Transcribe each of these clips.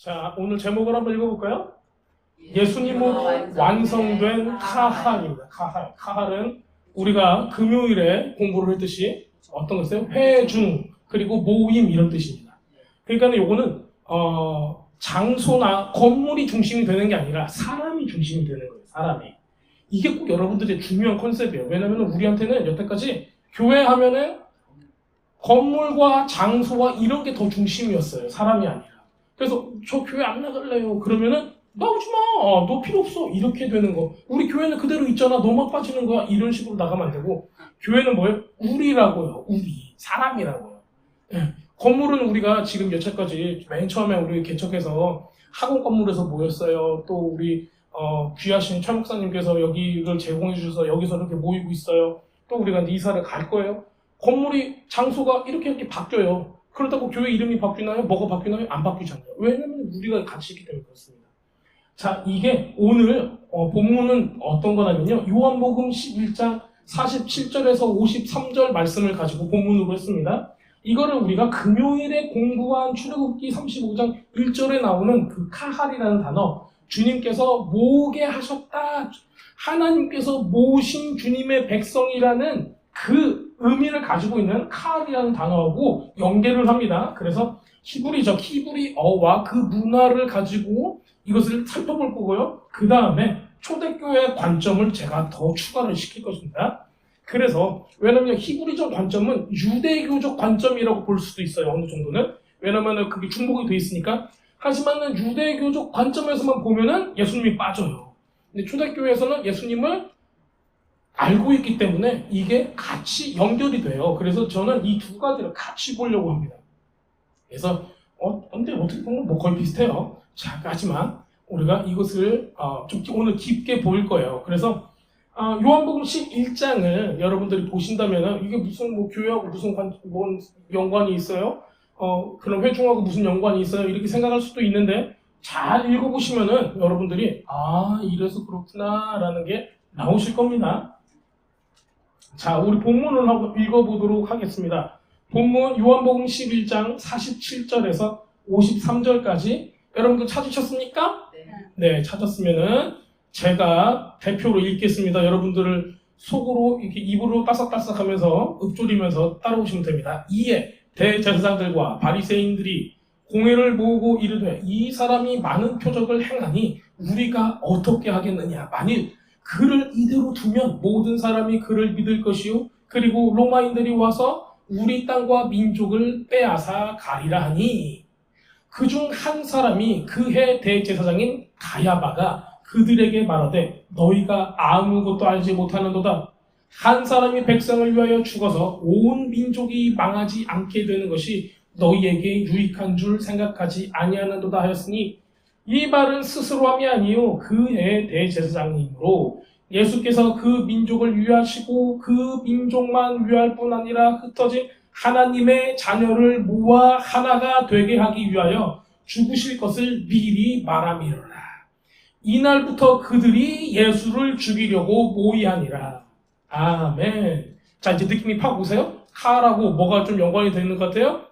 자, 오늘 제목을 한번 읽어볼까요? 예수님은 완성된 카할입니다. 카할. 카할은 우리가 금요일에 공부를 했듯이 어떤 것이요? 회중, 그리고 모임 이런 뜻입니다. 그러니까 요거는 장소나 건물이 중심이 되는 게 아니라 사람이 중심이 되는 거예요. 사람이. 이게 꼭 여러분들의 중요한 컨셉이에요. 왜냐하면 우리한테는 여태까지 교회 하면은 건물과 장소와 이런 게 더 중심이었어요. 사람이 아니라. 그래서 저 교회 안 나갈래요. 그러면은 나오지 마. 너 필요 없어. 이렇게 되는 거. 우리 교회는 그대로 있잖아. 너만 빠지는 거야. 이런 식으로 나가면 안 되고 교회는 뭐예요? 우리라고요. 우리. 사람이라고요. 네. 건물은 우리가 지금 여태까지 맨 처음에 우리 개척해서 학원 건물에서 모였어요. 또 우리 귀하신 최 목사님께서 여기를 제공해 주셔서 여기서 이렇게 모이고 있어요. 또 우리가 이사를 갈 거예요. 건물이 장소가 이렇게 바뀌어요. 그렇다고 교회 이름이 바뀌나요? 뭐가 바뀌나요? 안 바뀌잖아요. 왜냐면 우리가 같이 있기 때문에 그렇습니다. 자, 이게 오늘 본문은 어떤 거냐면요. 요한복음 11장 47절에서 53절 말씀을 가지고 본문으로 했습니다. 이거를 우리가 금요일에 공부한 출애굽기 35장 1절에 나오는 그 카할이라는 단어, 주님께서 모으게 하셨다, 하나님께서 모으신 주님의 백성이라는 그 의미를 가지고 있는 카할이라는 단어하고 연계를 합니다. 그래서 히브리어와 그 문화를 가지고 이것을 살펴볼 거고요. 그 다음에 초대교회의 관점을 제가 더 추가를 시킬 것입니다. 그래서 왜냐면 히브리적 관점은 유대교적 관점이라고 볼 수도 있어요. 어느 정도는. 왜냐면 그게 중복이 돼 있으니까. 하지만 유대교적 관점에서만 보면은 예수님이 빠져요. 근데 초대교회에서는 예수님을 알고 있기 때문에 이게 같이 연결이 돼요. 그래서 저는 이 두 가지를 같이 보려고 합니다. 그래서 근데 어떻게 보면 뭐 거의 비슷해요. 자, 하지만 우리가 이것을 좀 오늘 깊게 보일 거예요. 그래서 요한복음 11장을 여러분들이 보신다면 이게 무슨 뭐 교회하고 무슨 뭔 연관이 있어요? 그럼 회중하고 무슨 연관이 있어요? 이렇게 생각할 수도 있는데 잘 읽어보시면은 여러분들이 이래서 그렇구나 라는 게 나오실 겁니다. 자, 우리 본문을 한번 읽어보도록 하겠습니다. 본문 요한복음 11장 47절에서 53절까지 여러분들 찾으셨습니까? 네, 찾았으면은 제가 대표로 읽겠습니다. 여러분들을 속으로 이렇게 입으로 따싹따싹 하면서 읊조리면서 따라오시면 됩니다. 이에 대제사장들과 바리새인들이 공회를 모으고 이르되 이 사람이 많은 표적을 행하니 우리가 어떻게 하겠느냐. 만일 그를 이대로 두면 모든 사람이 그를 믿을 것이요 그리고 로마인들이 와서 우리 땅과 민족을 빼앗아 가리라 하니 그중 한 사람이 그해 대제사장인 가야바가 그들에게 말하되 너희가 아무것도 알지 못하는도다. 한 사람이 백성을 위하여 죽어서 온 민족이 망하지 않게 되는 것이 너희에게 유익한 줄 생각하지 아니하는도다 하였으니 이 말은 스스로 함이 아니요 그의 대제사장이므로 예수께서 그 민족을 위하시고 그 민족만 위할 뿐 아니라 흩어진 하나님의 자녀를 모아 하나가 되게 하기 위하여 죽으실 것을 미리 말함이로라. 이날부터 그들이 예수를 죽이려고 모의하니라. 아멘. 자, 이제 느낌이 팍 오세요? 카하라고 뭐가 좀 연관이 되는 것 같아요?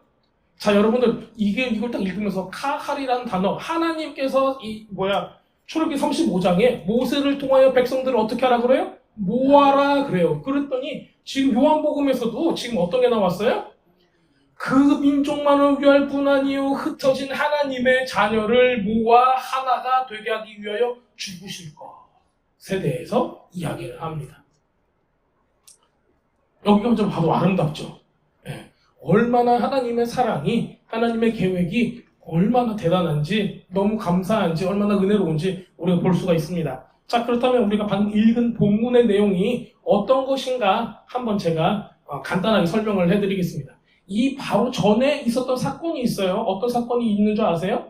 자, 여러분들 이걸 딱 읽으면서 카할이라는 단어, 하나님께서 출애굽기 35장에 모세를 통하여 백성들을 어떻게 하라 그래요? 모아라 그래요. 그랬더니 지금 요한복음에서도 지금 어떤 게 나왔어요? 그 민족만을 위할 뿐 아니요 흩어진 하나님의 자녀를 모아 하나가 되게 하기 위하여 죽으실 것에 대해서 이야기를 합니다. 여기가 좀 봐도 아름답죠. 네. 얼마나 하나님의 사랑이, 하나님의 계획이 얼마나 대단한지, 너무 감사한지, 얼마나 은혜로운지 우리가 볼 수가 있습니다. 자, 그렇다면 우리가 방금 읽은 본문의 내용이 어떤 것인가 한번 제가 간단하게 설명을 해드리겠습니다. 이 바로 전에 있었던 사건이 있어요. 어떤 사건이 있는 줄 아세요?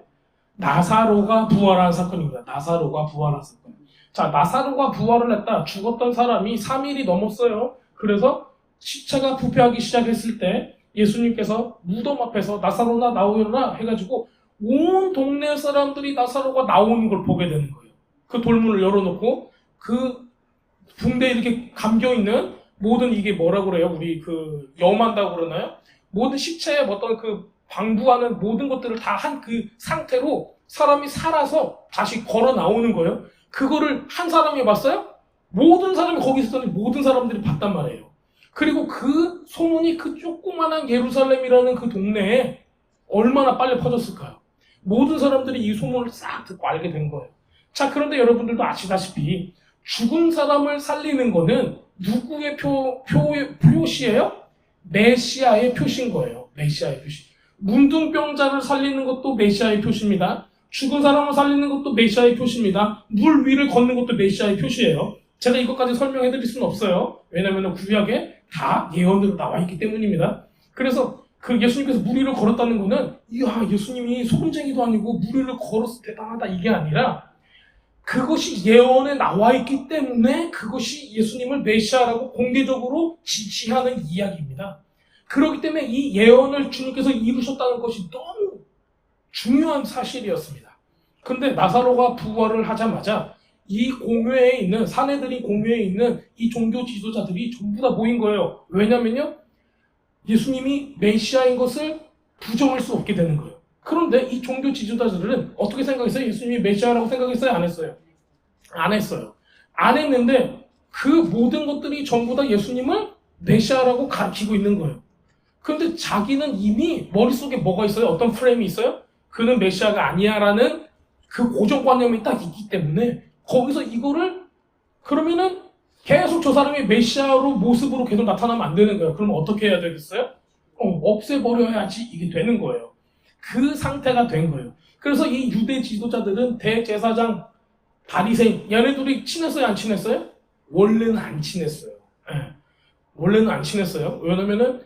나사로가 부활한 사건입니다. 나사로가 부활한 사건. 자, 나사로가 부활을 했다. 죽었던 사람이 3일이 넘었어요. 그래서 시체가 부패하기 시작했을 때 예수님께서 무덤 앞에서 나사로나 나오라 해가지고 온 동네 사람들이 나사로가 나오는 걸 보게 되는 거예요. 그 돌문을 열어놓고 그 붕대에 이렇게 감겨있는 모든 이게 뭐라고 그래요? 우리 염한다고 그러나요? 모든 시체에 어떤 방부하는 모든 것들을 다 한 그 상태로 사람이 살아서 다시 걸어 나오는 거예요. 그거를 한 사람이 봤어요? 모든 사람이 거기 있었더니 모든 사람들이 봤단 말이에요. 그리고 그 소문이 그 조그만한 예루살렘이라는 그 동네에 얼마나 빨리 퍼졌을까요? 모든 사람들이 이 소문을 싹 듣고 알게 된 거예요. 자, 그런데 여러분들도 아시다시피 죽은 사람을 살리는 거는 누구의 표시예요? 메시아의 표시인 거예요. 메시아의 표시. 문둥병자를 살리는 것도 메시아의 표시입니다. 죽은 사람을 살리는 것도 메시아의 표시입니다. 물 위를 걷는 것도 메시아의 표시예요. 제가 이것까지 설명해 드릴 수는 없어요. 왜냐하면 구약에 다 예언으로 나와 있기 때문입니다. 그래서 그 예수님께서 물 위를 걸었다는 거는 이야, 예수님이 소금쟁이도 아니고 물 위를 걸어서 대단하다 이게 아니라 그것이 예언에 나와 있기 때문에 그것이 예수님을 메시아라고 공개적으로 지지하는 이야기입니다. 그렇기 때문에 이 예언을 주님께서 이루셨다는 것이 너무 중요한 사실이었습니다. 그런데 나사로가 부활을 하자마자 이 공회에 있는 사내들이 공회에 있는 이 종교 지도자들이 전부 다 모인 거예요. 왜냐면요, 예수님이 메시아인 것을 부정할 수 없게 되는 거예요. 그런데 이 종교 지도자들은 어떻게 생각했어요? 예수님이 메시아라고 생각했어요? 안 했어요? 안 했어요. 안 했는데 그 모든 것들이 전부 다 예수님을 메시아라고 가르치고 있는 거예요. 그런데 자기는 이미 머릿속에 뭐가 있어요? 어떤 프레임이 있어요? 그는 메시아가 아니야라는 그 고정관념이 딱 있기 때문에 거기서 이거를 그러면은 계속 저 사람이 메시아로 모습으로 계속 나타나면 안 되는 거예요. 그럼 어떻게 해야 되겠어요? 없애버려야지 이게 되는 거예요. 그 상태가 된 거예요. 그래서 이 유대 지도자들은 대제사장, 바리새인 얘네들이 친했어요? 안 친했어요? 원래는 안 친했어요. 네. 원래는 안 친했어요. 왜냐면은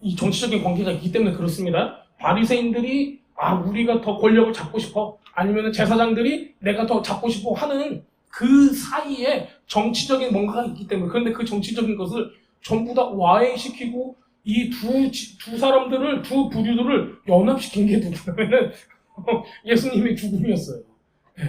이 정치적인 관계가 있기 때문에 그렇습니다. 바리새인들이 우리가 더 권력을 잡고 싶어, 아니면 제사장들이 내가 더 잡고 싶어 하는 그 사이에 정치적인 뭔가가 있기 때문에. 그런데 그 정치적인 것을 전부 다 와해시키고 이 두 사람들을, 두 부류들을 연합시킨 게 누구냐면은 예수님의 죽음이었어요. 네.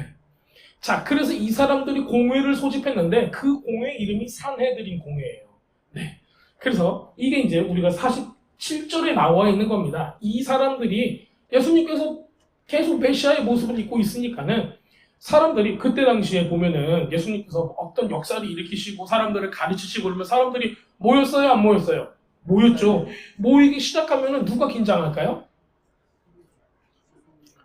자, 그래서 이 사람들이 공회를 소집했는데 그 공회 이름이 산헤드린 공회예요. 네. 그래서 이게 이제 우리가 47절에 나와 있는 겁니다. 이 사람들이 예수님께서 계속 메시아의 모습을 입고 있으니까는 사람들이 그때 당시에 보면은 예수님께서 어떤 역사를 일으키시고 사람들을 가르치시고 그러면 사람들이 모였어요? 안 모였어요? 모였죠. 모이기 시작하면은 누가 긴장할까요?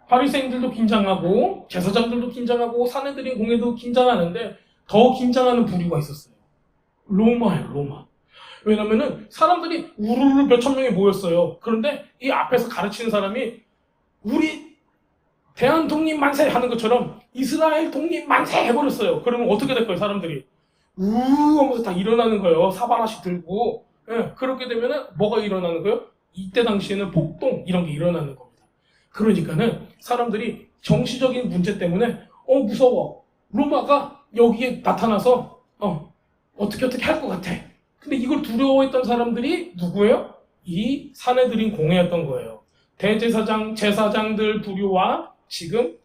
바리새인들도 긴장하고 제사장들도 긴장하고 사내들인 공회도 긴장하는데 더 긴장하는 부류가 있었어요. 로마예요, 로마. 왜냐면은 사람들이 우르르 몇천 명이 모였어요. 그런데 이 앞에서 가르치는 사람이 우리 대한 독립 만세 하는 것처럼 이스라엘 독립 만세 해버렸어요. 그러면 어떻게 될까요? 사람들이 하면서 다 일어나는 거예요. 사발 하나씩 들고. 그렇게 되면은 뭐가 일어나는 거예요? 이때 당시에는 폭동 이런 게 일어나는 겁니다. 그러니까는 사람들이 정치적인 문제 때문에 무서워. 로마가 여기에 나타나서 어떻게 할 것 같아. 근데 이걸 두려워했던 사람들이 누구예요? 이 사내들인 공회였던 거예요. 대제사장, 제사장들 부류와 지금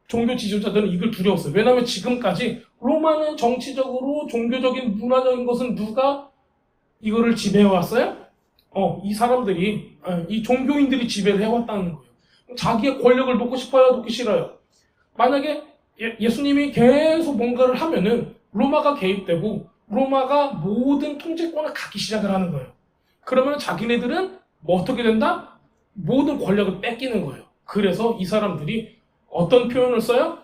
종교 지도자들은 이걸 두려웠어요. 왜냐하면 지금까지 로마는 정치적으로 종교적인 문화적인 것은 누가 이거를 지배해왔어요? 이 사람들이 이 종교인들이 지배를 해왔다는 거예요. 자기의 권력을 놓고 싶어요? 놓기 싫어요? 만약에 예수님이 계속 뭔가를 하면은 로마가 개입되고 로마가 모든 통제권을 갖기 시작을 하는 거예요. 그러면 자기네들은 어떻게 된다? 모든 권력을 뺏기는 거예요. 그래서 이 사람들이 어떤 표현을 써요?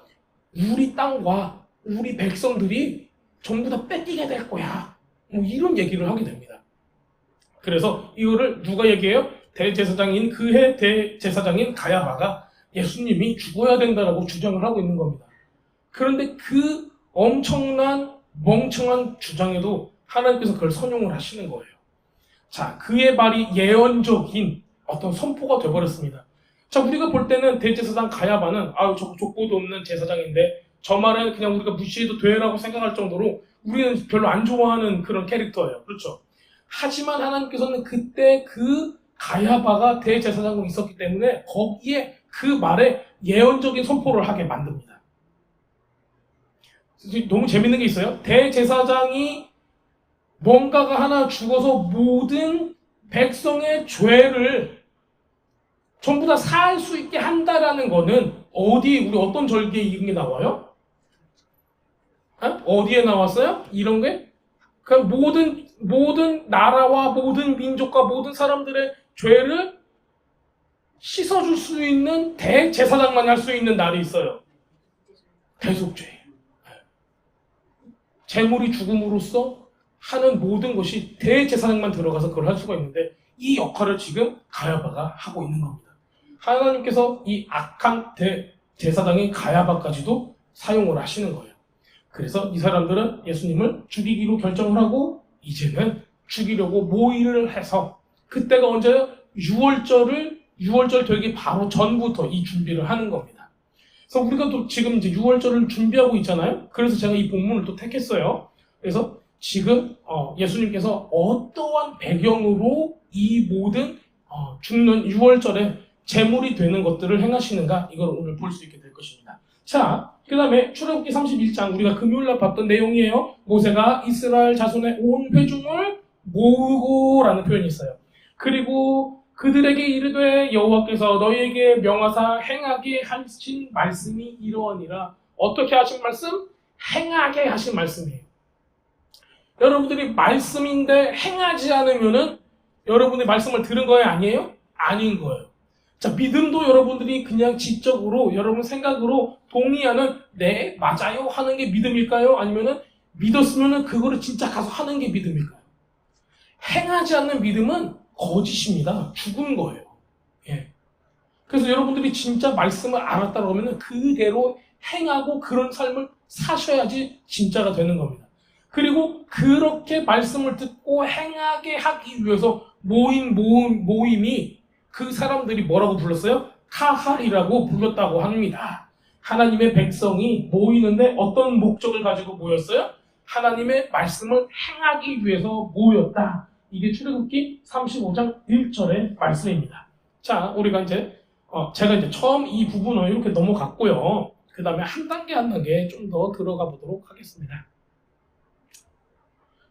우리 땅과 우리 백성들이 전부 다 뺏기게 될 거야. 이런 얘기를 하게 됩니다. 그래서 이거를 누가 얘기해요? 대제사장인 그해 대제사장인 가야바가 예수님이 죽어야 된다라고 주장을 하고 있는 겁니다. 그런데 그 엄청난 멍청한 주장에도 하나님께서 그걸 선용을 하시는 거예요. 자, 그의 말이 예언적인 어떤 선포가 되어버렸습니다. 자, 우리가 볼 때는 대제사장 가야바는 저 족보도 없는 제사장인데 저 말은 그냥 우리가 무시해도 돼라고 생각할 정도로 우리는 별로 안 좋아하는 그런 캐릭터예요. 그렇죠? 하지만 하나님께서는 그때 그 가야바가 대제사장으로 있었기 때문에 거기에 그 말에 예언적인 선포를 하게 만듭니다. 너무 재밌는 게 있어요. 대제사장이 뭔가가 하나 죽어서 모든 백성의 죄를 전부 다 사할 수 있게 한다라는 거는 어디 우리 어떤 절기에 이런 게 나와요? 어디에 나왔어요? 이런 게? 그러니까 모든 나라와 모든 민족과 모든 사람들의 죄를 씻어줄 수 있는 대제사장만이 할 수 있는 날이 있어요. 대속죄. 재물이 죽음으로써 하는 모든 것이 대제사장만 들어가서 그걸 할 수가 있는데 이 역할을 지금 가야바가 하고 있는 겁니다. 하나님께서 이 악한 대제사장인 가야바까지도 사용을 하시는 거예요. 그래서 이 사람들은 예수님을 죽이기로 결정을 하고 이제는 죽이려고 모의를 해서 그때가 언제요? 6월절 되기 바로 전부터 이 준비를 하는 겁니다. 그래서 우리가 또 지금 이제 6월절을 준비하고 있잖아요. 그래서 제가 이 본문을 또 택했어요. 그래서 지금 예수님께서 어떠한 배경으로 이 모든 죽는 6월절에 제물이 되는 것들을 행하시는가 이걸 오늘 볼 수 있게 될 것입니다. 자, 그 다음에 출애굽기 31장 우리가 금요일날 봤던 내용이에요. 모세가 이스라엘 자손의 온 회중을 모으고 라는 표현이 있어요. 그리고 그들에게 이르되 여호와께서 너희에게 명하사 행하게 하신 말씀이 이러하니라. 어떻게 하신 말씀? 행하게 하신 말씀이에요. 여러분들이 말씀인데 행하지 않으면은 여러분이 말씀을 들은 거예요? 아니에요? 아닌 거예요. 자, 믿음도 여러분들이 그냥 지적으로 여러분 생각으로 동의하는 네, 맞아요 하는 게 믿음일까요? 아니면은 믿었으면은 그거를 진짜 가서 하는 게 믿음일까요? 행하지 않는 믿음은 거짓입니다. 죽은 거예요. 예. 그래서 여러분들이 진짜 말씀을 알았다 그러면은 그대로 행하고 그런 삶을 사셔야지 진짜가 되는 겁니다. 그리고 그렇게 말씀을 듣고 행하게 하기 위해서 모임이 그 사람들이 뭐라고 불렀어요? 카할이라고 불렀다고 합니다. 하나님의 백성이 모이는데 어떤 목적을 가지고 모였어요? 하나님의 말씀을 행하기 위해서 모였다. 이게 출애굽기 35장 1절의 말씀입니다. 자, 우리가 이제 제가 이제 처음 이 부분을 이렇게 넘어갔고요. 그 다음에 한 단계 좀 더 들어가 보도록 하겠습니다.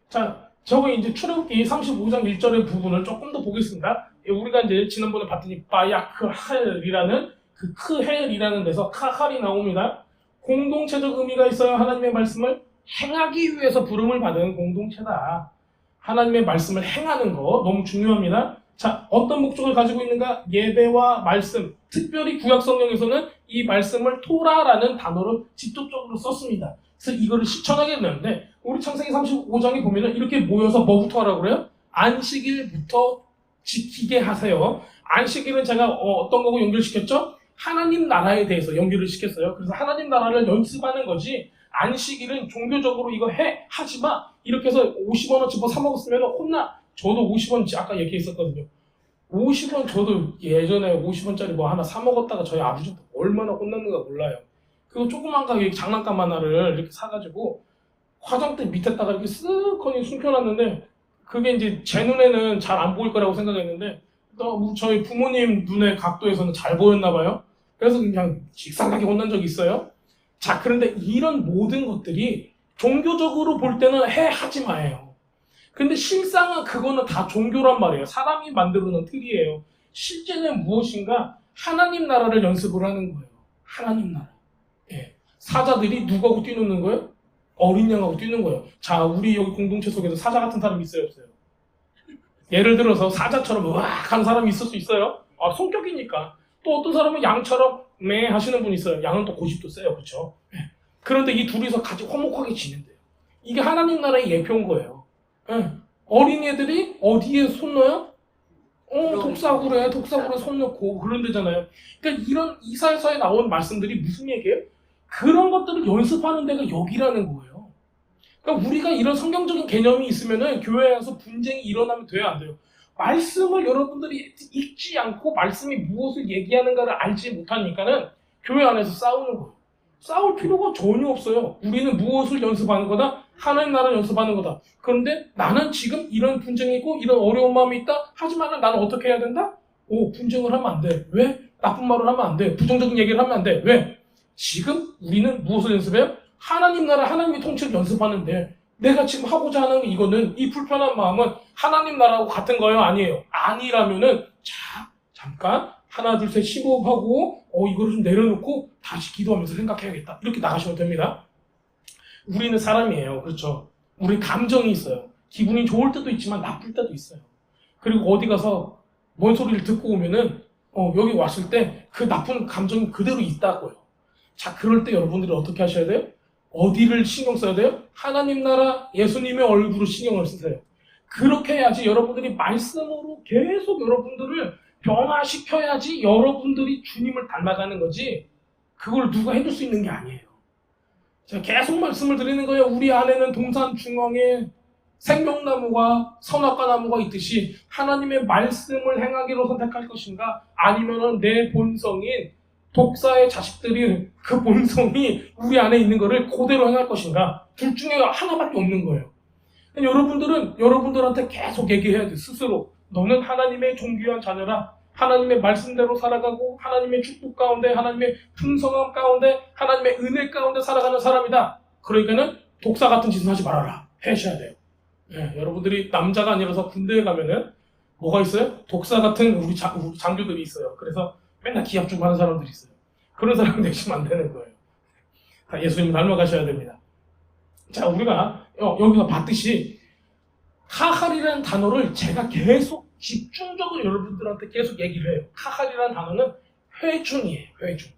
자, 저거 이제 출애굽기 35장 1절의 부분을 조금 더 보겠습니다. 우리가 이제 지난번에 봤더니 바야크헬이라는 그 크헬이라는 데서 카할이 나옵니다. 공동체적 의미가 있어요. 하나님의 말씀을 행하기 위해서 부름을 받은 공동체다. 하나님의 말씀을 행하는 거 너무 중요합니다. 자, 어떤 목적을 가지고 있는가? 예배와 말씀. 특별히 구약성경에서는 이 말씀을 토라라는 단어를 직접적으로 썼습니다. 그래서 이거를 실천하게 되는데 우리 창세기 35장에 보면은 이렇게 모여서 뭐부터 하라고 그래요? 안식일부터 지키게 하세요. 안식일은 제가 어떤 거고 연결시켰죠? 하나님 나라에 대해서 연결을 시켰어요. 그래서 하나님 나라를 연습하는 거지 안식일은 종교적으로 이거 하지 마. 이렇게 해서 50원어치 뭐 사 먹었으면 혼나. 저도 50원 아까 얘기했었거든요. 50원 저도 예전에 50원짜리 뭐 하나 사 먹었다가 저희 아버지한테 얼마나 혼났는가 몰라요. 그거 조그만 가게 장난감 하나를 이렇게 사가지고 화장대 밑에다가 이렇게 쓱하니 숨겨놨는데 그게 이제 제 눈에는 잘 안 보일 거라고 생각했는데 또 저희 부모님 눈의 각도에서는 잘 보였나 봐요. 그래서 그냥 직상하게 혼난 적이 있어요. 자, 그런데 이런 모든 것들이 종교적으로 볼 때는 하지 마예요. 근데 실상은 그거는 다 종교란 말이에요. 사람이 만들어놓은 틀이에요. 실제는 무엇인가? 하나님 나라를 연습을 하는 거예요. 하나님 나라. 예. 사자들이 누구하고 뛰노는 거예요? 어린 양하고 뛰는 거예요. 자, 우리 여기 공동체 속에서 사자 같은 사람이 있어요, 없어요? 예를 들어서 사자처럼 으악 하는 사람이 있을 수 있어요. 성격이니까. 또 어떤 사람은 양처럼 매 하시는 분이 있어요. 양은 또 고집도 세요, 그렇죠? 예. 그런데 이 둘이서 같이 화목하게 지낸대요. 이게 하나님 나라의 예표인 거예요. 예. 어린애들이 어디에 손 넣어요? 독사구레 손 넣고 그런 데잖아요. 그러니까 이 사에서에 나온 말씀들이 무슨 얘기예요? 그런 것들을 연습하는 데가 여기라는 거예요. 그러니까 우리가 이런 성경적인 개념이 있으면은 교회에서 분쟁이 일어나면 돼요, 안 돼요? 말씀을 여러분들이 읽지 않고 말씀이 무엇을 얘기하는가를 알지 못하니까는 교회 안에서 싸우는 거예요. 싸울 필요가 전혀 없어요. 우리는 무엇을 연습하는 거다? 하나님 나라를 연습하는 거다. 그런데 나는 지금 이런 분쟁이 있고 이런 어려운 마음이 있다? 하지만 나는 어떻게 해야 된다? 분쟁을 하면 안 돼. 왜? 나쁜 말을 하면 안 돼. 부정적인 얘기를 하면 안 돼. 왜? 지금 우리는 무엇을 연습해요? 하나님 나라, 하나님의 통치를 연습하는데 내가 지금 하고자 하는 이거는 이 불편한 마음은 하나님 나라하고 같은 거예요? 아니에요? 아니라면은 잠깐 하나 둘 셋 심호흡하고 이거를 좀 내려놓고 다시 기도하면서 생각해야겠다. 이렇게 나가시면 됩니다. 우리는 사람이에요. 그렇죠? 우리 감정이 있어요. 기분이 좋을 때도 있지만 나쁠 때도 있어요. 그리고 어디 가서 뭔 소리를 듣고 오면은 여기 왔을 때 그 나쁜 감정이 그대로 있다고요. 자, 그럴 때 여러분들이 어떻게 하셔야 돼요? 어디를 신경 써야 돼요? 하나님 나라 예수님의 얼굴을 신경을 쓰세요. 그렇게 해야지 여러분들이 말씀으로 계속 여러분들을 변화시켜야지 여러분들이 주님을 닮아가는 거지, 그걸 누가 해줄 수 있는 게 아니에요. 제가 계속 말씀을 드리는 거예요. 우리 안에는 동산 중앙에 생명나무와 선악과 나무가 있듯이 하나님의 말씀을 행하기로 선택할 것인가, 아니면은 내 본성인 독사의 자식들이 그 본성이 우리 안에 있는 것을 그대로 행할 것인가, 둘 중에 하나밖에 없는 거예요. 여러분들은 여러분들한테 계속 얘기해야 돼. 스스로 너는 하나님의 존귀한 자녀라. 하나님의 말씀대로 살아가고 하나님의 축복 가운데, 하나님의 풍성함 가운데, 하나님의 은혜 가운데 살아가는 사람이다. 그러니까는 독사 같은 짓은 하지 말아라. 하셔야 돼요. 여러분들이 남자가 아니라서 군대에 가면은 뭐가 있어요? 독사 같은 우리 장교들이 있어요. 그래서 맨날 기합 주고 하는 사람들이 있어요. 그런 사람 되시면 안 되는 거예요. 다 예수님 닮아가셔야 됩니다. 자, 우리가 여기서 봤듯이 카할이라는 단어를 제가 계속 집중적으로 여러분들한테 계속 얘기를 해요. 카할이라는 단어는 회중이에요. 회중.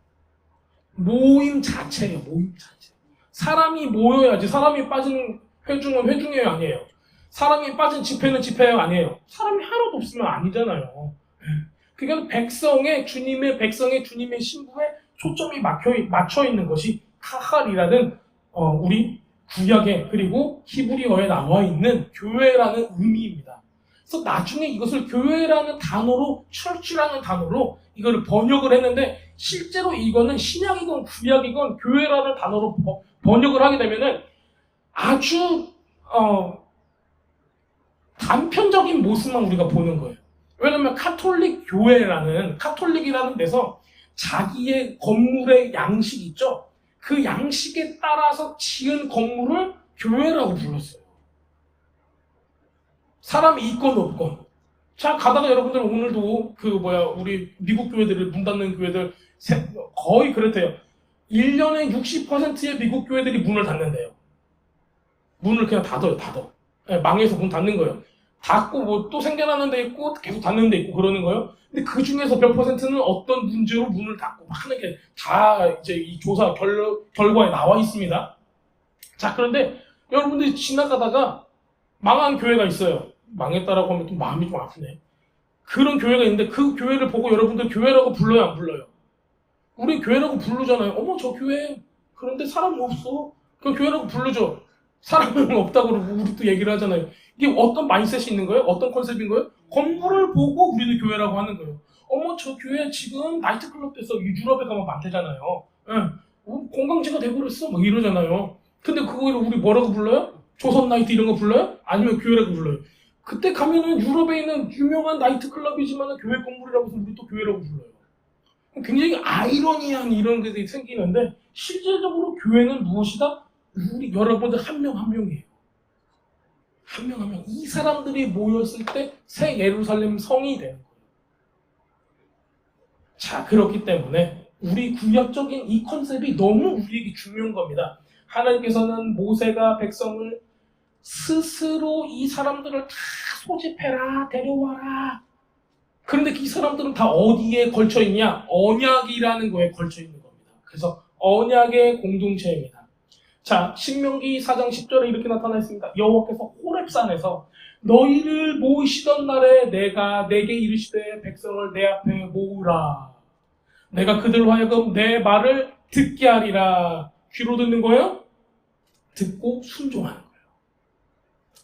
모임 자체예요. 모임 자체. 사람이 모여야지. 사람이 빠진 회중은 회중이에요, 아니에요? 사람이 빠진 집회는 집회예요, 아니에요? 사람이 하나도 없으면 아니잖아요. 그러니까 주님의 신부에 초점이 맞춰 있는 것이 카할이라는 우리 구약에, 그리고 히브리어에 나와 있는 교회라는 의미입니다. 그래서 나중에 이것을 교회라는 단어로, 철치라는 단어로 이거를 번역을 했는데, 실제로 이거는 신약이건 구약이건 교회라는 단어로 번역을 하게 되면은 아주 단편적인 모습만 우리가 보는 거예요. 왜냐면 카톨릭이라는 데서 자기의 건물의 양식이 있죠. 그 양식에 따라서 지은 건물을 교회라고 불렀어요. 사람이 있건 없건. 자, 가다가 여러분들 오늘도 우리 미국 교회들을, 문 닫는 교회들 거의 그렇대요. 1년에 60%의 미국 교회들이 문을 닫는데요. 문을 그냥 닫아요. 망해서 문 닫는 거예요. 닫고 또 생겨나는 데 있고 계속 닫는 데 있고 그러는 거예요. 근데 그 중에서 몇 퍼센트는 어떤 문제로 문을 닫고 하는 게 다 이제 이 조사 결과에 나와 있습니다. 자, 그런데 여러분들이 지나가다가 망한 교회가 있어요. 망했다라고 하면 또 마음이 좀 아프네. 그런 교회가 있는데 그 교회를 보고 여러분들 교회라고 불러요, 안 불러요? 우리 교회라고 부르잖아요. 어머, 저 교회. 그런데 사람이 없어. 그 교회라고 부르죠. 사람은 없다고 그러고 우리 또 얘기를 하잖아요. 이게 어떤 마인셋이 있는 거예요? 어떤 컨셉인 거예요? 건물을 보고 우리는 교회라고 하는 거예요. 어머, 저 교회 지금 나이트클럽 돼서 유럽에 가면 많대잖아요. 관광지가 돼버렸어. 막 이러잖아요. 근데 그거를 우리 뭐라고 불러요? 조선 나이트 이런 거 불러요? 아니면 교회라고 불러요? 그때 가면은 유럽에 있는 유명한 나이트클럽이지만 교회 건물이라고 해서 우리 또 교회라고 불러요. 굉장히 아이러니한 이런 게 생기는데, 실질적으로 교회는 무엇이다? 우리 여러분들 한 명 한 명이에요. 한 명 한 명. 이 사람들이 모였을 때 새 예루살렘 성이 되는 거예요. 자, 그렇기 때문에 우리 구약적인 이 컨셉이 너무 우리에게 중요한 겁니다. 하나님께서는 모세가 백성을 스스로 이 사람들을 다 소집해라, 데려와라. 그런데 이 사람들은 다 어디에 걸쳐있냐? 언약이라는 거에 걸쳐있는 겁니다. 그래서 언약의 공동체입니다. 자, 신명기 4장 10절에 이렇게 나타나 있습니다. 여호와께서 호렙산에서 너희를 모으시던 날에 내가 내게 이르시되 백성을 내 앞에 모으라. 내가 그들로 하여금 내 말을 듣게 하리라. 귀로 듣는 거예요? 듣고 순종하는 거예요.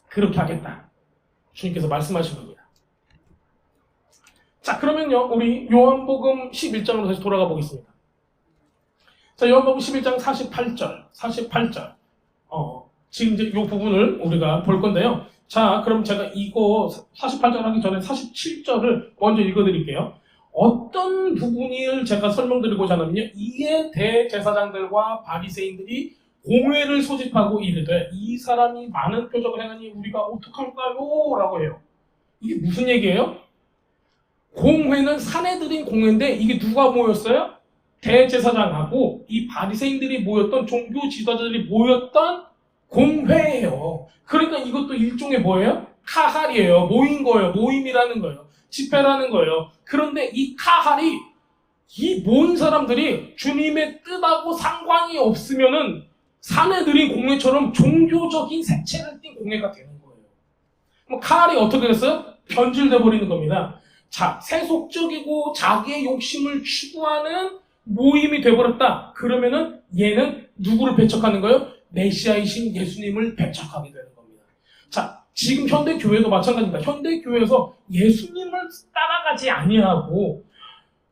그렇게 하겠다. 주님께서 말씀하신 겁니다. 자, 그러면요, 우리 요한복음 11장으로 다시 돌아가 보겠습니다. 자, 요한복음 11장 48절. 지금 이제 이 부분을 우리가 볼 건데요. 자, 그럼 제가 이거 48절 하기 전에 47절을 먼저 읽어드릴게요. 어떤 부분을 제가 설명드리고자 하냐면요, 이에 대제사장들과 바리새인들이 공회를 소집하고 이르되 이 사람이 많은 표적을 행하니 우리가 어떡할까요? 라고 해요. 이게 무슨 얘기예요? 공회는 사내들인 공회인데 이게 누가 모였어요? 대제사장하고 이 바리새인들이 모였던 종교 지도자들이 모였던 공회예요. 그러니까 이것도 일종의 뭐예요? 카할이에요. 모인 거예요. 모임이라는 거예요. 집회라는 거예요. 그런데 이 카할이 이 모인 사람들이 주님의 뜻하고 상관이 없으면은 사내들인 공회처럼 종교적인 색채를 띤 공회가 되는 거예요. 그럼 카할이 어떻게 됐어요? 변질돼 버리는 겁니다. 자, 세속적이고 자기의 욕심을 추구하는 모임이 돼버렸다. 그러면은 얘는 누구를 배척하는 거예요? 메시아이신 예수님을 배척하게 되는 겁니다. 자, 지금 현대 교회도 마찬가지입니다. 현대 교회에서 예수님을 따라가지 아니하고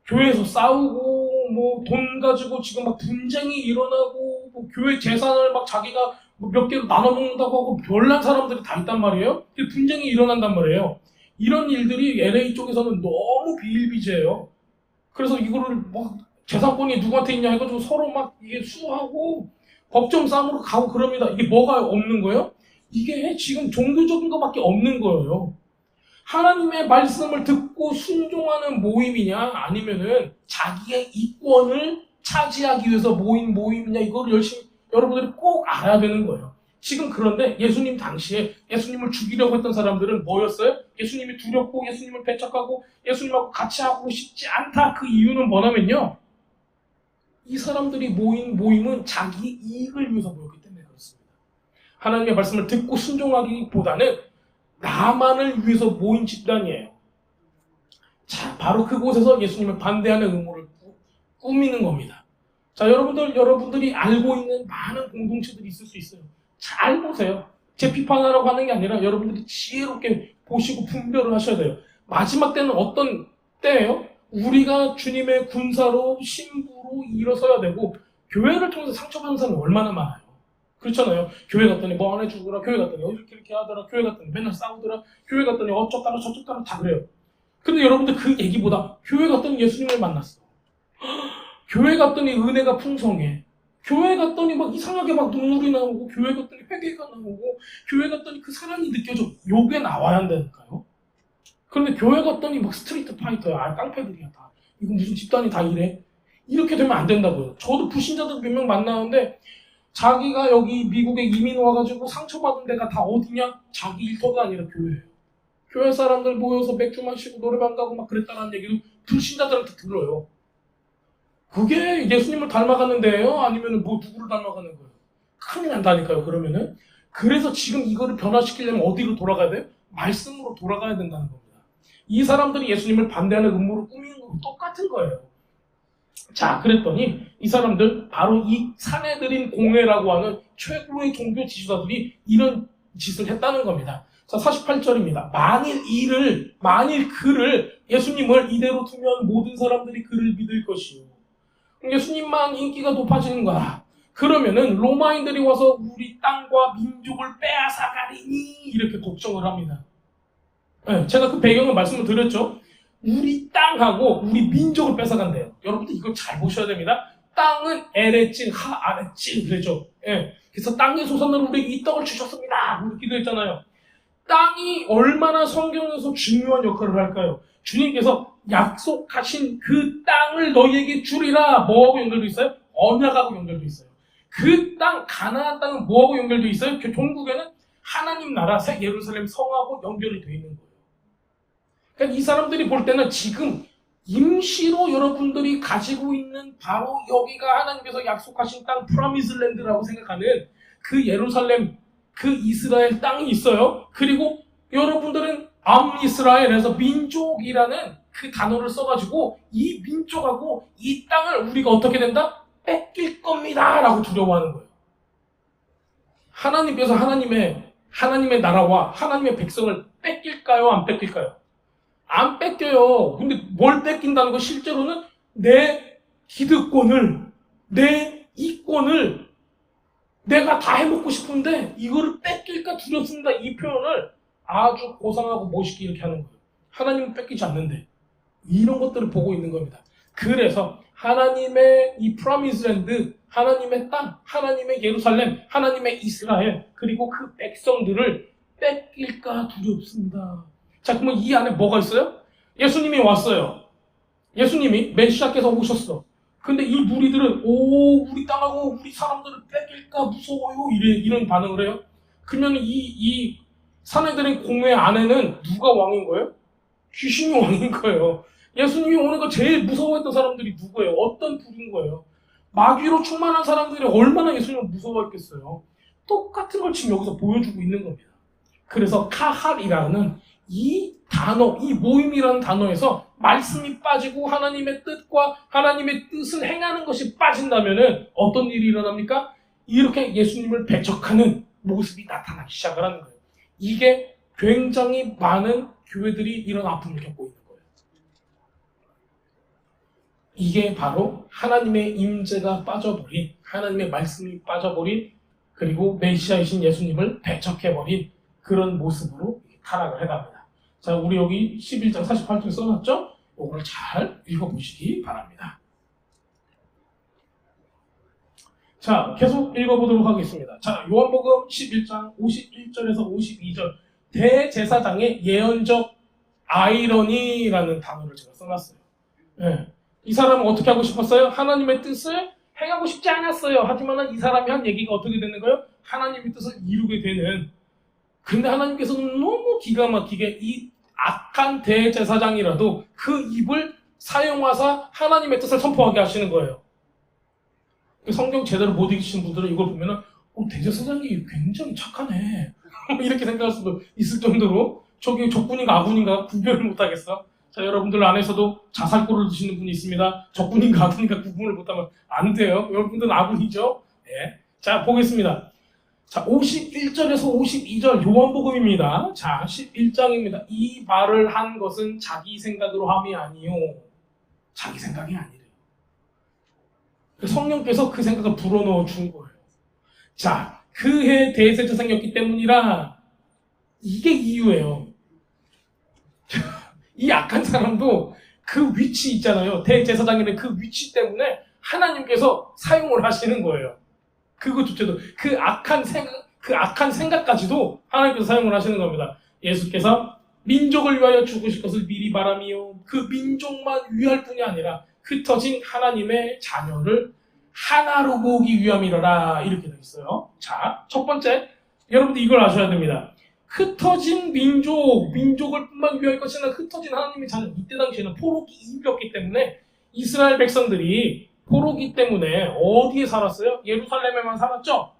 교회에서 싸우고 뭐 돈 가지고 지금 막 분쟁이 일어나고 뭐 교회 재산을 막 자기가 뭐 몇 개로 나눠 먹는다고 하고 별난 사람들이 다 있단 말이에요. 분쟁이 일어난단 말이에요. 이런 일들이 LA 쪽에서는 너무 비일비재해요. 그래서 이거를 막 재산권이 누구한테 있냐 해가지고 서로 막 이게 수하고 법정 싸움으로 가고 그럽니다. 이게 뭐가 없는 거예요? 이게 지금 종교적인 것밖에 없는 거예요. 하나님의 말씀을 듣고 순종하는 모임이냐 아니면은 자기의 이권을 차지하기 위해서 모인 모임이냐 이걸 열심히 여러분들이 꼭 알아야 되는 거예요. 지금 그런데 예수님 당시에 예수님을 죽이려고 했던 사람들은 뭐였어요? 예수님이 두렵고 예수님을 배척하고 예수님하고 같이 하고 싶지 않다. 그 이유는 뭐냐면요. 이 사람들이 모인 모임은 자기 이익을 위해서 모였기 때문에 그렇습니다. 하나님의 말씀을 듣고 순종하기보다는 나만을 위해서 모인 집단이에요. 자, 바로 그곳에서 예수님을 반대하는 음모를 꾸미는 겁니다. 자, 여러분들이 알고 있는 많은 공동체들이 있을 수 있어요. 잘 보세요. 제 비판하라고 하는 게 아니라 여러분들이 지혜롭게 보시고 분별을 하셔야 돼요. 마지막 때는 어떤 때예요? 우리가 주님의 군사로 신부로 일어서야 되고 교회를 통해서 상처받는 사람이 얼마나 많아요. 그렇잖아요. 교회 갔더니 뭐 안 해주더라. 교회 갔더니 이렇게 하더라. 교회 갔더니 맨날 싸우더라. 교회 갔더니 어쩌다라 저쩌다라 다 그래요. 근데 여러분들 그 얘기보다 교회 갔더니 예수님을 만났어. 교회 갔더니 은혜가 풍성해. 교회 갔더니 막 이상하게 막 눈물이 나오고 교회 갔더니 회개가 나오고 교회 갔더니 그 사랑이 느껴져. 요게 나와야 한다니까요. 그런데 교회 갔더니 막 스트리트 파이터야. 아, 깡패들이야 다. 이거 무슨 집단이 다 이래. 이렇게 되면 안 된다고요. 저도 불신자들 몇 명 만나는데 자기가 여기 미국에 이민 와가지고 상처받은 데가 다 어디냐? 자기 일터가 아니라 교회예요. 교회 사람들 모여서 맥주 마시고 노래방 가고 막 그랬다는 얘기도 불신자들한테 들어요. 그게 예수님을 닮아가는 데예요? 아니면 뭐 누구를 닮아가는 거예요? 큰일 난다니까요. 그러면은. 그래서 지금 이거를 변화시키려면 어디로 돌아가야 돼요? 말씀으로 돌아가야 된다는 겁니다. 이 사람들이 예수님을 반대하는 음모를 꾸미는 거랑 똑같은 거예요. 자, 그랬더니 이 사람들 바로 이 사내들인 공회라고 하는 최고의 종교 지도자들이 이런 짓을 했다는 겁니다. 자, 48절입니다. 만일 그를 예수님을 이대로 두면 모든 사람들이 그를 믿을 것이요. 예수님만 인기가 높아지는 거야. 그러면은 로마인들이 와서 우리 땅과 민족을 빼앗아가리니 이렇게 걱정을 합니다. 네, 제가 그 배경을 말씀을 드렸죠. 우리 땅하고 우리 민족을 뺏어간대요. 여러분들 이걸 잘 보셔야 됩니다. 땅은 에레찐 하아레찐 그랬죠. 예. 그래서 땅의 소산으로 우리 이 떡을 주셨습니다. 우리 기도했잖아요. 땅이 얼마나 성경에서 중요한 역할을 할까요? 주님께서 약속하신 그 땅을 너희에게 주리라. 뭐하고 연결돼 있어요? 언약하고 연결돼 있어요. 그 땅, 가나안 땅은 뭐하고 연결돼 있어요? 종국에는 하나님 나라, 새 예루살렘 성하고 연결이 되어 있는 거예요. 그러니까 이 사람들이 볼 때는 지금 임시로 여러분들이 가지고 있는 바로 여기가 하나님께서 약속하신 땅 프라미스랜드라고 생각하는 그 예루살렘, 그 이스라엘 땅이 있어요. 그리고 여러분들은 암이스라엘에서 민족이라는 그 단어를 써가지고 이 민족하고 이 땅을 우리가 어떻게 된다? 뺏길 겁니다 라고 두려워하는 거예요. 하나님께서 하나님의 나라와 하나님의 백성을 뺏길까요? 안 뺏길까요? 안 뺏겨요. 근데 뭘 뺏긴다는 거 실제로는 내 기득권을, 내 이권을 내가 다 해먹고 싶은데 이거를 뺏길까 두렵습니다. 이 표현을 아주 고상하고 멋있게 이렇게 하는 거예요. 하나님은 뺏기지 않는데. 이런 것들을 보고 있는 겁니다. 그래서 하나님의 이 프라미스랜드, 하나님의 땅, 하나님의 예루살렘, 하나님의 이스라엘, 그리고 그 백성들을 뺏길까 두렵습니다. 자, 그러면 이 안에 뭐가 있어요? 예수님이 왔어요. 예수님이 메시아께서 오셨어. 근데 이 무리들은 우리 땅하고 우리 사람들을 뺏길까 무서워요. 이런 반응을 해요. 그러면 이 사내들의 공회 안에는 누가 왕인 거예요? 귀신이 왕인 거예요. 예수님이 오는 거 제일 무서워했던 사람들이 누구예요? 어떤 부류인 거예요? 마귀로 충만한 사람들이 얼마나 예수님을 무서워했겠어요? 똑같은 걸 지금 여기서 보여주고 있는 겁니다. 그래서 카할이라는 이 단어, 이 모임이라는 단어에서 말씀이 빠지고 하나님의 뜻과 하나님의 뜻을 행하는 것이 빠진다면은 어떤 일이 일어납니까? 이렇게 예수님을 배척하는 모습이 나타나기 시작을 하는 거예요. 이게 굉장히 많은 교회들이 이런 아픔을 겪고 있는 거예요. 이게 바로 하나님의 임재가 빠져버린, 하나님의 말씀이 빠져버린, 그리고 메시아이신 예수님을 배척해버린 그런 모습으로 타락을 해갑니다. 자, 우리 여기 11장 48절 써놨죠? 이걸 잘 읽어보시기 바랍니다. 자, 계속 읽어보도록 하겠습니다. 자, 요한복음 11장 51절에서 52절 대제사장의 예언적 아이러니라는 단어를 제가 써놨어요. 네. 이 사람은 어떻게 하고 싶었어요? 하나님의 뜻을 행하고 싶지 않았어요. 하지만 이 사람이 한 얘기가 어떻게 되는 거예요? 하나님의 뜻을 이루게 되는. 근데 하나님께서는 너무 기가 막히게 이 악한 대제사장이라도 그 입을 사용하사 하나님의 뜻을 선포하게 하시는 거예요. 성경 제대로 못 읽으신 분들은 이걸 보면은 대제사장이 굉장히 착하네 이렇게 생각할 수도 있을 정도로 저기 적군인가 아군인가 구별을 못하겠어. 자, 여러분들 안에서도 자살골을 드시는 분이 있습니다. 적군인가 아군인가 구분을 못하면 안 돼요. 여러분들은 아군이죠. 네. 자, 보겠습니다. 자, 51절에서 52절 요한복음입니다. 자, 11장입니다. 이 말을 한 것은 자기 생각으로 함이 아니요. 자기 생각이 아니래요. 성령께서 그 생각을 불어넣어 준 거예요. 자, 그해 대제사장이었기 때문이라 이게 이유예요. 이 악한 사람도 그 위치 있잖아요. 대제사장이라는 그 위치 때문에 하나님께서 사용을 하시는 거예요. 그것조차도 그 악한 생각까지도 하나님께서 사용을 하시는 겁니다. 예수께서 민족을 위하여 죽으실 것을 미리 바라미요. 그 민족만 위할 뿐이 아니라 흩어진 하나님의 자녀를 하나로 모으기 위함이라라 이렇게 되어 있어요. 자, 첫 번째 여러분들 이걸 아셔야 됩니다. 흩어진 민족을 뿐만 위할 것이 아니라 흩어진 하나님의 자녀. 이때 당시에는 포로기 이후였기 때문에 이스라엘 백성들이 포로기 때문에 어디에 살았어요? 예루살렘에만 살았죠?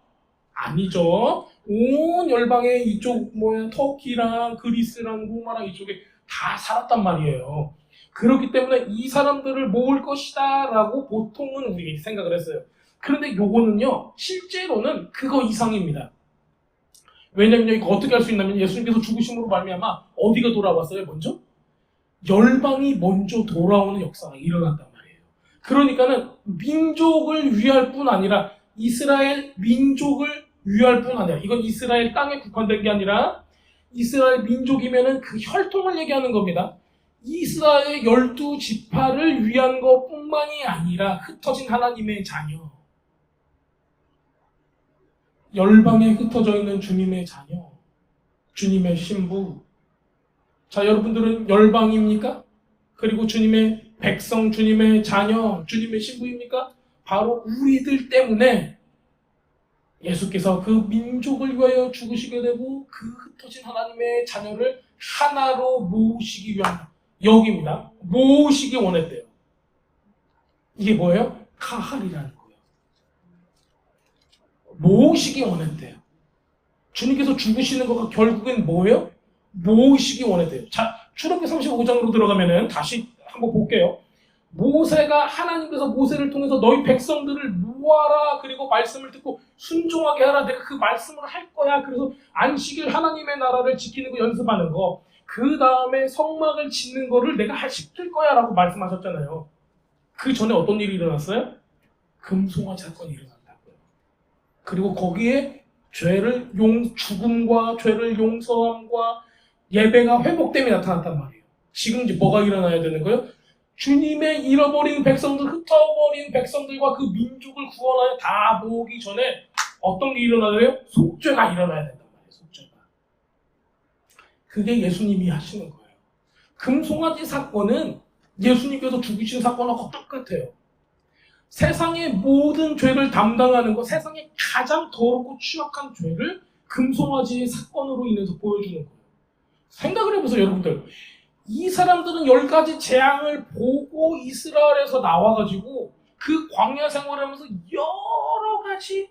아니죠. 온 열방에 이쪽 터키랑 그리스랑 로마랑 이쪽에 다 살았단 말이에요. 그렇기 때문에 이 사람들을 모을 것이다 라고 보통은 우리 생각을 했어요. 그런데 요거는요 실제로는 그거 이상입니다. 왜냐면요 이거 어떻게 할 수 있냐면 예수님께서 죽으심으로 말미암아 어디가 돌아왔어요? 먼저? 열방이 먼저 돌아오는 역사가 일어났단 말이에요. 그러니까는 민족을 위할 뿐 아니라 이스라엘 민족을 위할 뿐 아니라 이건 이스라엘 땅에 국한된 게 아니라 이스라엘 민족이면은 그 혈통을 얘기하는 겁니다. 이스라엘 12지파를 위한 것뿐만이 아니라 흩어진 하나님의 자녀, 열방에 흩어져 있는 주님의 자녀, 주님의 신부. 자, 여러분들은 열방입니까? 그리고 주님의 백성, 주님의 자녀, 주님의 신부입니까? 바로 우리들 때문에 예수께서 그 민족을 위하여 죽으시게 되고 그 흩어진 하나님의 자녀를 하나로 모으시기 위한 여기입니다. 모으시기 원했대요. 이게 뭐예요? 카할이라는 거예요. 모으시기 원했대요. 주님께서 죽으시는 거가 결국엔 뭐예요? 모으시기 원했대요. 자, 출애굽기 35장으로 들어가면은 다시 한번 볼게요. 모세가 하나님께서 모세를 통해서 너희 백성들을 모아라. 그리고 말씀을 듣고 순종하게 하라. 내가 그 말씀을 할 거야. 그래서 안식일 하나님의 나라를 지키는 거 연습하는 거. 그 다음에 성막을 짓는 거를 내가 시킬 거야 라고 말씀하셨잖아요. 그 전에 어떤 일이 일어났어요? 금송아지 사건이 일어났다고요. 그리고 거기에 죽음과 죄를 용서함과 예배가 회복됨이 나타났단 말이에요. 지금 이제 뭐가 일어나야 되는 거예요? 주님의 잃어버린 백성들, 흩어버린 백성들과 그 민족을 구원하여 다 모으기 전에 어떤 게 일어나야 돼요? 속죄가 일어나야 된단 말이에요. 속죄가. 그게 예수님이 하시는 거예요. 금송아지 사건은 예수님께서 죽으신 사건하고 똑같아요. 세상의 모든 죄를 담당하는 것, 세상의 가장 더럽고 취약한 죄를 금송아지의 사건으로 인해서 보여주는 거예요. 생각을 해보세요, 여러분들. 이 사람들은 10가지 재앙을 보고 이스라엘에서 나와가지고 그 광야 생활하면서 여러 가지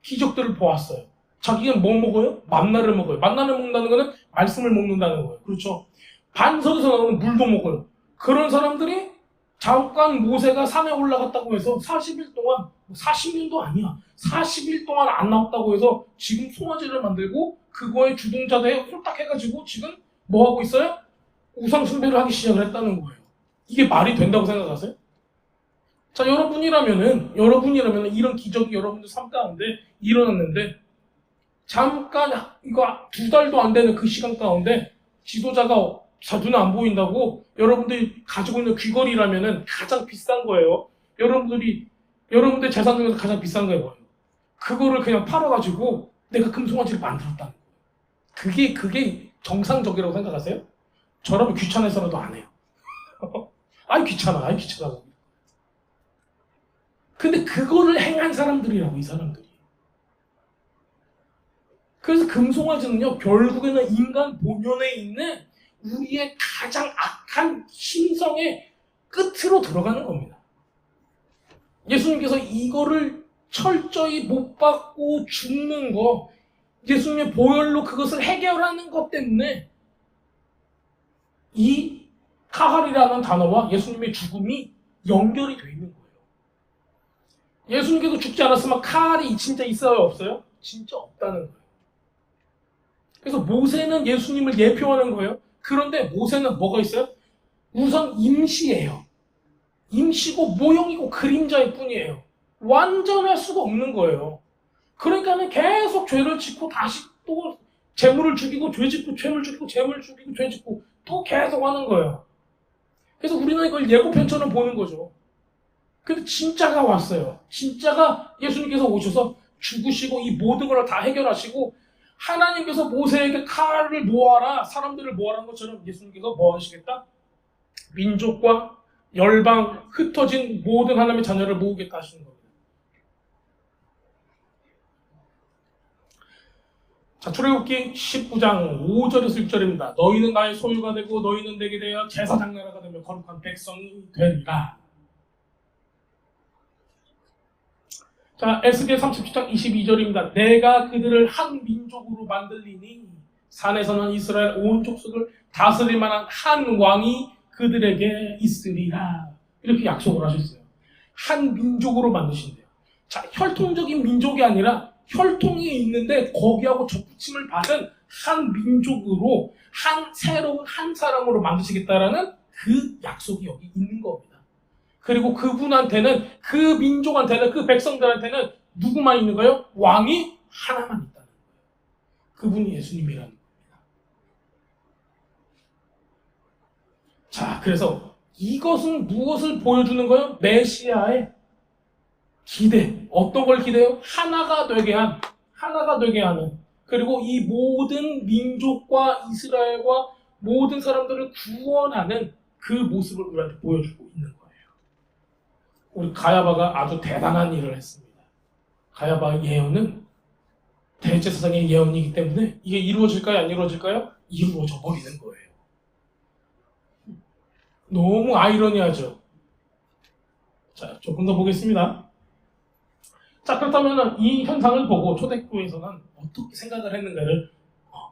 기적들을 보았어요. 자기는 뭐 먹어요? 만나를 먹어요. 만나를 먹는다는 거는 말씀을 먹는다는 거예요. 그렇죠? 반석에서 나오는 물도 먹어요. 그런 사람들이 잠깐 모세가 산에 올라갔다고 해서 40일 동안, 40년도 아니야. 40일 동안 안 나왔다고 해서 지금 송아지를 만들고 그거에 주동자대에 홀딱 해가지고 지금 뭐 하고 있어요? 우상 숭배를 하기 시작을 했다는 거예요. 이게 말이 된다고 생각하세요? 자, 여러분이라면은 이런 기적이 여러분들 삶 가운데 일어났는데 잠깐 이거 2달도 안 되는 그 시간 가운데 지도자가 눈에 안 보인다고 여러분들이 가지고 있는 귀걸이라면은 가장 비싼 거예요. 여러분들 재산 중에서 가장 비싼 거예요. 그거를 그냥 팔아가지고 내가 금송아지를 만들었다는 거예요. 그게 정상적이라고 생각하세요? 저라면 귀찮아서라도 안 해요. 아이 귀찮아. 근데 그거를 행한 사람들이라고, 이 사람들이. 그래서 금송아지는요, 결국에는 인간 본연에 있는 우리의 가장 악한 심성의 끝으로 들어가는 겁니다. 예수님께서 이거를 철저히 못 받고 죽는 거, 예수님의 보혈로 그것을 해결하는 것 때문에 이 카할이라는 단어와 예수님의 죽음이 연결이 되어 있는 거예요. 예수님께서 죽지 않았으면 카할이 진짜 있어요, 없어요? 진짜 없다는 거예요. 그래서 모세는 예수님을 예표하는 거예요. 그런데 모세는 뭐가 있어요? 우선 임시예요. 임시고 모형이고 그림자일 뿐이에요. 완전할 수가 없는 거예요. 그러니까는 계속 죄를 짓고 다시 또 재물을 죽이고 죄 짓고 죄물 죽이고 재물 죽이고 죄 짓고 또 계속 하는 거예요. 그래서 우리는 이걸 예고편처럼 보는 거죠. 근데 진짜가 왔어요. 진짜가 예수님께서 오셔서 죽으시고 이 모든 걸 다 해결하시고 하나님께서 모세에게 칼을 모아라, 사람들을 모아라는 것처럼 예수님께서 뭐 하시겠다? 민족과 열방, 흩어진 모든 하나님의 자녀를 모으겠다 하시는 겁니다. 자, 출애굽기 19장 5절에서 6절입니다. 너희는 나의 소유가 되고 너희는 내게 되어 제사장 나라가 되며 거룩한 백성이 되리라. 자, 에스겔 37장 22절입니다. 내가 그들을 한 민족으로 만들리니 산에서는 이스라엘 온 족속을 다스릴 만한 한 왕이 그들에게 있으리라. 이렇게 약속을 하셨어요. 한 민족으로 만드신대요. 자, 혈통적인 민족이 아니라 혈통이 있는데 거기하고 접붙임을 받은 한 민족으로 새로운 한 사람으로 만드시겠다라는 그 약속이 여기 있는 겁니다. 그리고 그분한테는, 그 민족한테는, 그 백성들한테는 누구만 있는 거예요? 왕이 하나만 있다는 거예요. 그분이 예수님이라는 겁니다. 자, 그래서 이것은 무엇을 보여주는 거예요? 메시아의 기대. 어떤 걸 기대해요? 하나가 되게 하는. 그리고 이 모든 민족과 이스라엘과 모든 사람들을 구원하는 그 모습을 우리한테 보여주고 있는 거예요. 우리 가야바가 아주 대단한 일을 했습니다. 가야바의 예언은 대제사장의 예언이기 때문에 이게 이루어질까요? 안 이루어질까요? 이루어져 버리는 거예요. 너무 아이러니하죠. 자, 조금 더 보겠습니다. 자, 그렇다면 이 현상을 보고 초대교회에서는 어떻게 생각을 했는가를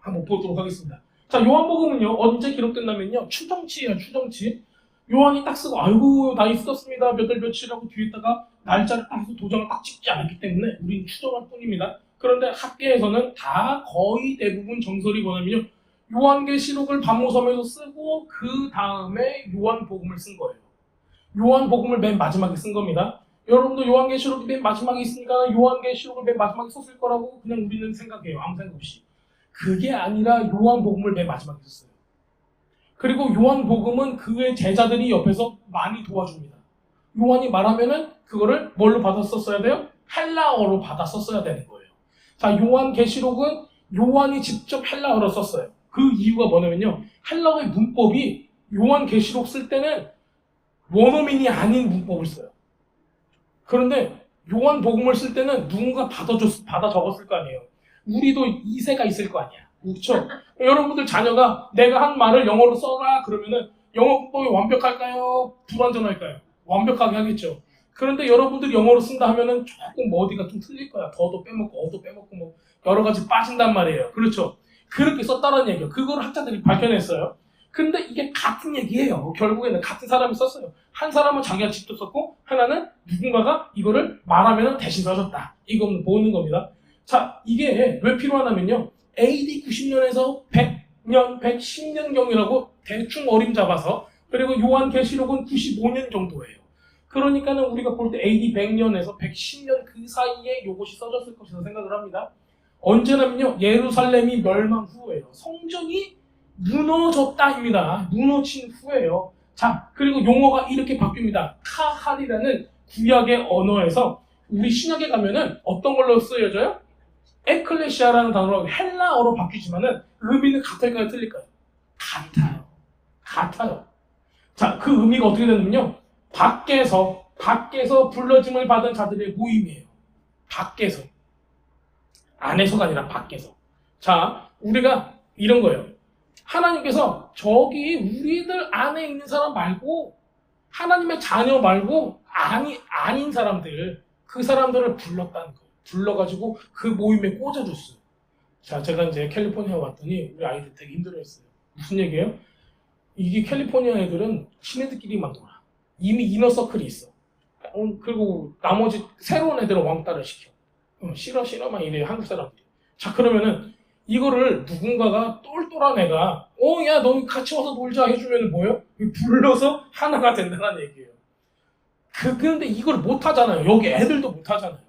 한번 보도록 하겠습니다. 자, 요한복음은요, 언제 기록됐냐면요, 추정치예요, 추정치. 요한이 딱 쓰고, 아이고, 나 있었습니다. 몇 달 며칠하고 뒤에다가 날짜를 딱 해서 도장을 딱 찍지 않았기 때문에 우리는 추정할 뿐입니다. 그런데 학계에서는 다 거의 대부분 정설이 뭐냐면요, 요한계시록을 반모섬에서 쓰고 그 다음에 요한복음을 쓴 거예요. 요한복음을 맨 마지막에 쓴 겁니다. 여러분도 요한계시록이 맨 마지막에 있으니까 요한계시록을 맨 마지막에 썼을 거라고 그냥 우리는 생각해요. 아무 생각 없이. 그게 아니라 요한복음을 맨 마지막에 썼어요. 그리고 요한복음은 그의 제자들이 옆에서 많이 도와줍니다. 요한이 말하면은 그거를 뭘로 받아 썼어야 돼요? 헬라어로 받아 썼어야 되는 거예요. 자, 요한계시록은 요한이 직접 헬라어로 썼어요. 그 이유가 뭐냐면요, 헬라어의 문법이 요한계시록 쓸 때는 원어민이 아닌 문법을 써요. 그런데 요한복음을 쓸 때는 누군가 받아 적었을 거 아니에요. 우리도 이세가 있을 거 아니야. 그렇죠? 여러분들 자녀가 내가 한 말을 영어로 써라 그러면은 영어 문법이 완벽할까요? 불완전할까요? 완벽하게 하겠죠. 그런데 여러분들이 영어로 쓴다 하면은 조금 뭐 어디가 좀 틀릴 거야. 더도 빼먹고 어도 빼먹고 뭐 여러 가지 빠진단 말이에요. 그렇죠? 그렇게 썼다는 얘기예요. 그걸 학자들이 밝혀냈어요. 근데 이게 같은 얘기예요. 결국에는 같은 사람이 썼어요. 한 사람은 자기가 직접 썼고 하나는 누군가가 이거를 말하면 대신 써줬다. 이건 보는 겁니다. 자, 이게 왜 필요하냐면요. AD 90년에서 100년, 110년경이라고 대충 어림 잡아서 그리고 요한계시록은 95년 정도예요. 그러니까는 우리가 볼 때 AD 100년에서 110년 그 사이에 이것이 써졌을 것이라고 생각을 합니다. 언제냐면요. 예루살렘이 멸망 후예요. 성전이 무너졌다입니다. 무너진 후예요. 자, 그리고 용어가 이렇게 바뀝니다. 카할이라는 구약의 언어에서 우리 신약에 가면은 어떤 걸로 쓰여져요? 에클레시아라는 단어로 헬라어로 바뀌지만은 의미는 같을까요? 틀릴까요? 같아요. 같아요. 자, 그 의미가 어떻게 되냐면요. 밖에서 불러짐을 받은 자들의 모임이에요. 밖에서. 안에서가 아니라 밖에서. 자, 우리가 이런 거예요. 하나님께서 저기 우리들 안에 있는 사람 말고 하나님의 자녀 말고 아닌 사람들 그 사람들을 불렀다는 거예요. 불러가지고 그 모임에 꽂아줬어요. 자, 제가 이제 캘리포니아 왔더니 우리 아이들 되게 힘들어했어요. 무슨 얘기예요? 이게 캘리포니아 애들은 친애들끼리만 놀아. 이미 이너서클이 있어. 그리고 나머지 새로운 애들은 왕따를 시켜. 싫어 막 이래 한국 사람들이. 자, 그러면은 이거를 누군가가 똘똘한 애가 야 너 같이 와서 놀자 해주면 뭐예요? 불러서 하나가 된다는 얘기예요. 그런데 이걸 못하잖아요. 여기 애들도 못하잖아요.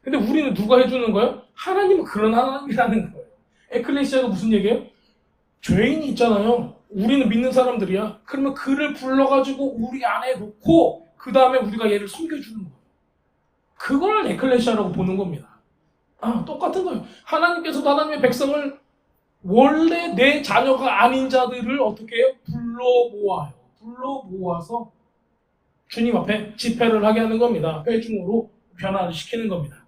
근데 우리는 누가 해주는 거예요? 하나님은 그런 하나님이라는 거예요. 에클레시아가 무슨 얘기예요? 죄인이 있잖아요. 우리는 믿는 사람들이야. 그러면 그를 불러가지고 우리 안에 놓고 그 다음에 우리가 얘를 섬겨주는 거예요. 그걸 에클레시아라고 보는 겁니다. 똑같은 거예요. 하나님께서도 하나님의 백성을 원래 내 자녀가 아닌 자들을 어떻게 해요? 불러 모아서 주님 앞에 집회를 하게 하는 겁니다. 회중으로 변화를 시키는 겁니다.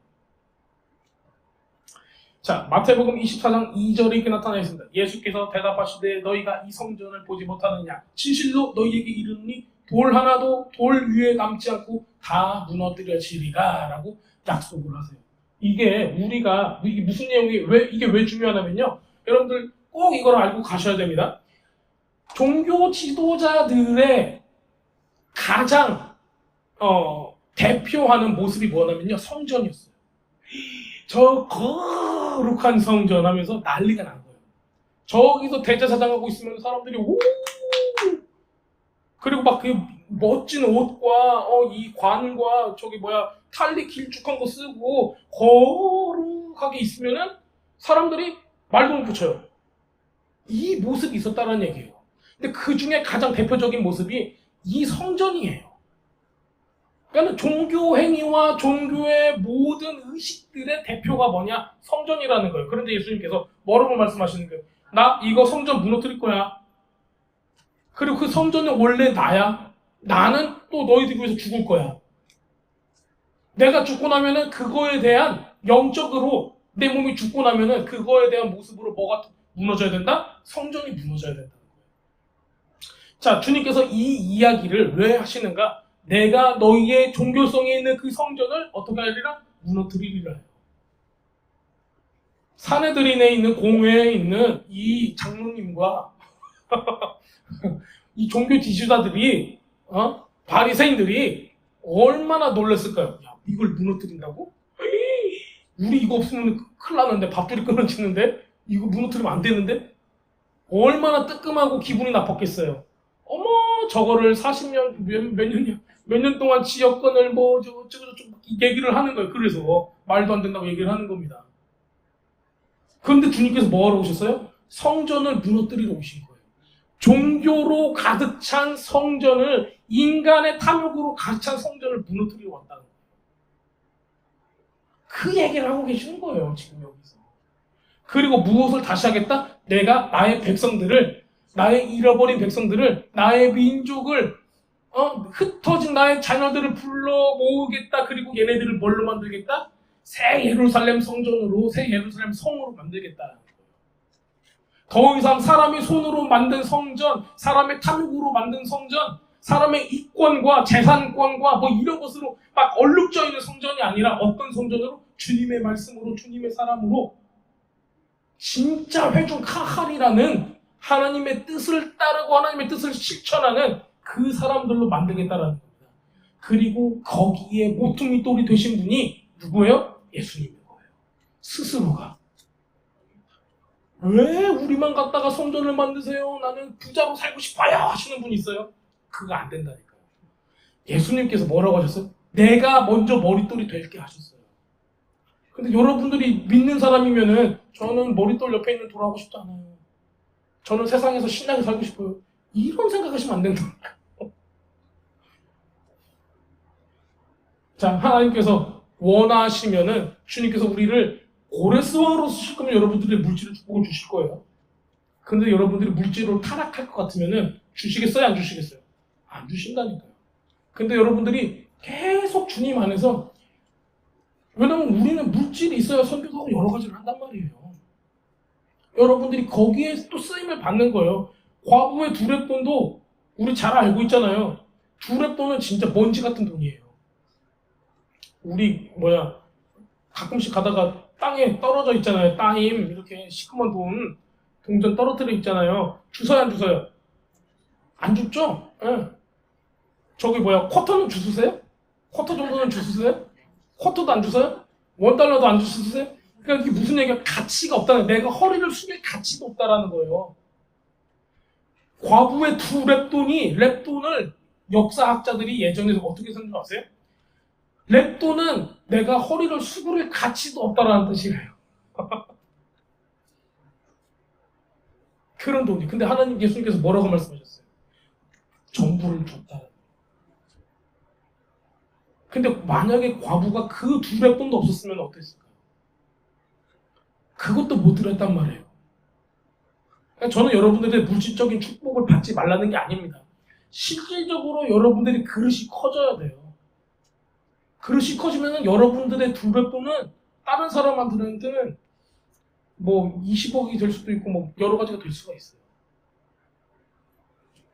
자, 마태복음 24장 2절에 이렇게 나타나 있습니다. 예수께서 대답하시되 너희가 이 성전을 보지 못하느냐? 진실로 너희에게 이르노니 돌 하나도 돌 위에 남지 않고 다 무너뜨려지리라 라고 약속을 하세요. 이게 무슨 내용이 이게 왜 중요하냐면요. 여러분들 꼭 이걸 알고 가셔야 됩니다. 종교 지도자들의 가장 대표하는 모습이 뭐냐면요. 성전이었어요. 저 거룩한 성전 하면서 난리가 난 거예요. 저기서 대제사장하고 있으면 사람들이 오 그리고 막 그 멋진 옷과 이 관과 탈리 길쭉한 거 쓰고 거룩하게 있으면은 사람들이 말도 못 붙여요. 이 모습이 있었다는 얘기예요. 근데 그 중에 가장 대표적인 모습이 이 성전이에요. 그러니까 종교 행위와 종교의 모든 의식들의 대표가 뭐냐? 성전이라는 거예요. 그런데 예수님께서 뭐라고 말씀하시는 거예요? 나 이거 성전 무너뜨릴 거야. 그리고 그 성전은 원래 나야. 나는 또 너희들 위해서 죽을 거야. 내가 죽고 나면은 그거에 대한 영적으로 내 몸이 죽고 나면은 그거에 대한 모습으로 뭐가 무너져야 된다? 성전이 무너져야 된다는 거예요. 자, 주님께서 이 이야기를 왜 하시는가? 내가 너희의 종교성에 있는 그 성전을 어떻게 하리라? 무너뜨리리라 해요. 사내들인에 있는 공회에 있는 이 장로님과 이 종교 지주자들이 바리새인들이 얼마나 놀랐을까요? 야, 이걸 무너뜨린다고? 우리 이거 없으면 큰일 나는데 밥줄이 끊어지는데 이거 무너뜨리면 안 되는데 얼마나 뜨끔하고 기분이 나빴겠어요. 어머 저거를 40년 몇 년 동안 지역권을 얘기를 하는 거예요. 그래서 말도 안 된다고 얘기를 하는 겁니다. 그런데 주님께서 뭐하러 오셨어요? 성전을 무너뜨리러 오신 거예요. 종교로 가득 찬 성전을 인간의 탐욕으로 가득 찬 성전을 무너뜨리러 왔다는 거예요. 그 얘기를 하고 계시는 거예요. 지금 여기서. 그리고 무엇을 다시 하겠다? 내가 나의 백성들을 나의 잃어버린 백성들을, 나의 민족을, 흩어진 나의 자녀들을 불러 모으겠다. 그리고 얘네들을 뭘로 만들겠다? 새 예루살렘 성전으로, 새 예루살렘 성으로 만들겠다. 더 이상 사람이 손으로 만든 성전, 사람의 탐욕으로 만든 성전, 사람의 이권과 재산권과 뭐 이런 것으로 막 얼룩져 있는 성전이 아니라 어떤 성전으로? 주님의 말씀으로, 주님의 사람으로, 진짜 회중 카할이라는 하나님의 뜻을 따르고 하나님의 뜻을 실천하는 그 사람들로 만들겠다라는 겁니다. 그리고 거기에 모퉁이 돌이 되신 분이 누구예요? 예수님인 거예요. 스스로가. 왜 우리만 갖다가 성전을 만드세요? 나는 부자로 살고 싶어요 하시는 분이 있어요. 그거 안 된다니까요. 예수님께서 뭐라고 하셨어요? 내가 먼저 머릿돌이 될게 하셨어요. 근데 여러분들이 믿는 사람이면은 저는 머릿돌 옆에 있는 돌하고 싶지 않아요. 저는 세상에서 신나게 살고 싶어요. 이런 생각하시면 안 된다니까요. 자, 하나님께서 원하시면은 주님께서 우리를 고레스왕으로 쓰실 거면 여러분들의 물질을 축복을 주실 거예요. 근데 여러분들이 물질로 타락할 것 같으면은 주시겠어요? 안 주시겠어요? 안 주신다니까요. 근데 여러분들이 계속 주님 안에서, 왜냐면 우리는 물질이 있어야 선교도 하고 여러 가지를 한단 말이에요. 여러분들이 거기에 또 쓰임을 받는 거예요. 과부의 두렙돈도 우리 잘 알고 있잖아요. 두렙돈은 진짜 먼지 같은 돈이에요. 우리 가끔씩 가다가 땅에 떨어져 있잖아요. 따임 이렇게 시커먼 돈 동전 떨어뜨려 있잖아요. 주서요 안 주서요? 안 줍죠? 예. 저기 쿼터는 주스세요? 쿼터 정도는 주스세요? 쿼터도 안 주서요? $1도 안 주스세요? 그러니까 이게 무슨 얘기야? 가치가 없다는, 내가 허리를 숙일 가치도 없다라는 거예요. 과부의 두 렙돈을 역사학자들이 예전에 어떻게 설명하세요? 렙돈은 내가 허리를 수그릴 가치도 없다라는 뜻이에요. 그런 돈이. 근데 하나님 예수님께서 뭐라고 말씀하셨어요? 전부를 줬다. 근데 만약에 과부가 그 두 렙돈도 없었으면 어땠을까요? 그것도 못 드렸단 말이에요. 저는 여러분들의 물질적인 축복을 받지 말라는 게 아닙니다. 실질적으로 여러분들이 그릇이 커져야 돼요. 그릇이 커지면 여러분들의 두 렙돈은 다른 사람한테는 20억이 될 수도 있고 여러 가지가 될 수가 있어요.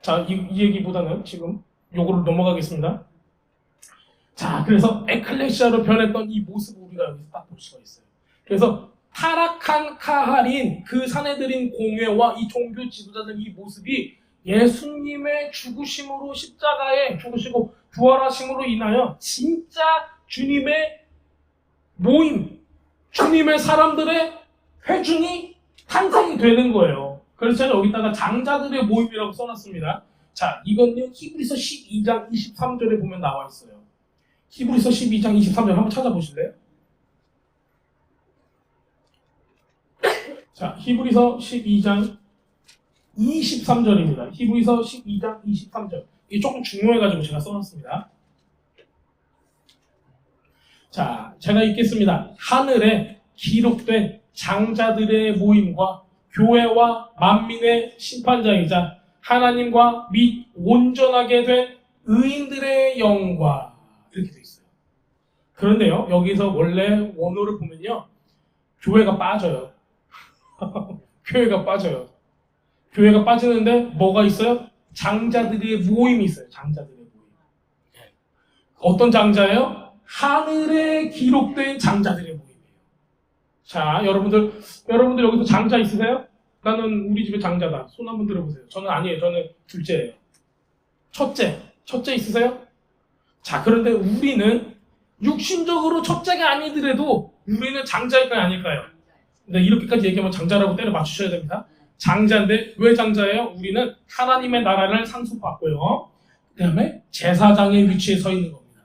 자, 이 얘기보다는 지금 요거를 넘어가겠습니다. 자, 그래서 에클레시아로 변했던 이 모습을 우리가 여기서 딱 볼 수가 있어요. 그래서 타락한 카할인 그 사내들인 공회와 이 종교 지도자들 이 모습이 예수님의 죽으심으로 십자가에 죽으시고 부활하심으로 인하여 진짜 주님의 모임, 주님의 사람들의 회중이 탄생이 되는 거예요. 그래서 제가 여기다가 장자들의 모임이라고 써놨습니다. 자, 이건요 히브리서 12장 23절에 보면 나와 있어요. 히브리서 12장 23절 한번 찾아보실래요? 자, 히브리서 12장 23절입니다. 히브리서 12장 23절. 이게 조금 중요해가지고 제가 써놨습니다. 자, 제가 읽겠습니다. 하늘에 기록된 장자들의 모임과 교회와 만민의 심판자이자 하나님과 및 온전하게 된 의인들의 영광. 이렇게 되어 있어요. 그런데요, 여기서 원래 원어를 보면요, 교회가 빠져요. 교회가 빠져요. 교회가 빠지는데 뭐가 있어요? 장자들의 모임이 있어요. 장자들의 모임. 어떤 장자예요? 하늘에 기록된 장자들의 모임이에요. 자, 여러분들 여기서 장자 있으세요? 나는 우리 집에 장자다. 손 한번 들어보세요. 저는 아니에요. 저는 둘째예요. 첫째 있으세요? 자, 그런데 우리는 육신적으로 첫째가 아니더라도 우리는 장자일까요? 아닐까요? 근데 이렇게까지 얘기하면 장자라고 때려 맞추셔야 됩니다. 장자인데 왜 장자예요? 우리는 하나님의 나라를 상속받고요. 그 다음에 제사장의 위치에 서 있는 겁니다.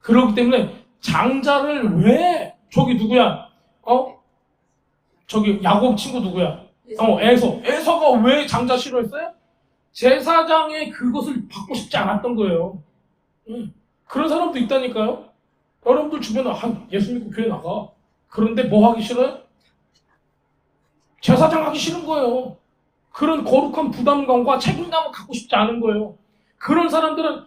그렇기 때문에 장자를 왜 저기 누구야? 저기 야곱 친구 누구야? 에서가 왜 장자 싫어했어요? 제사장의 그것을 받고 싶지 않았던 거예요. 그런 사람도 있다니까요. 여러분들 주변에 예수 믿고 교회 나가. 그런데 뭐 하기 싫어요? 제사장 하기 싫은 거예요. 그런 거룩한 부담감과 책임감을 갖고 싶지 않은 거예요. 그런 사람들은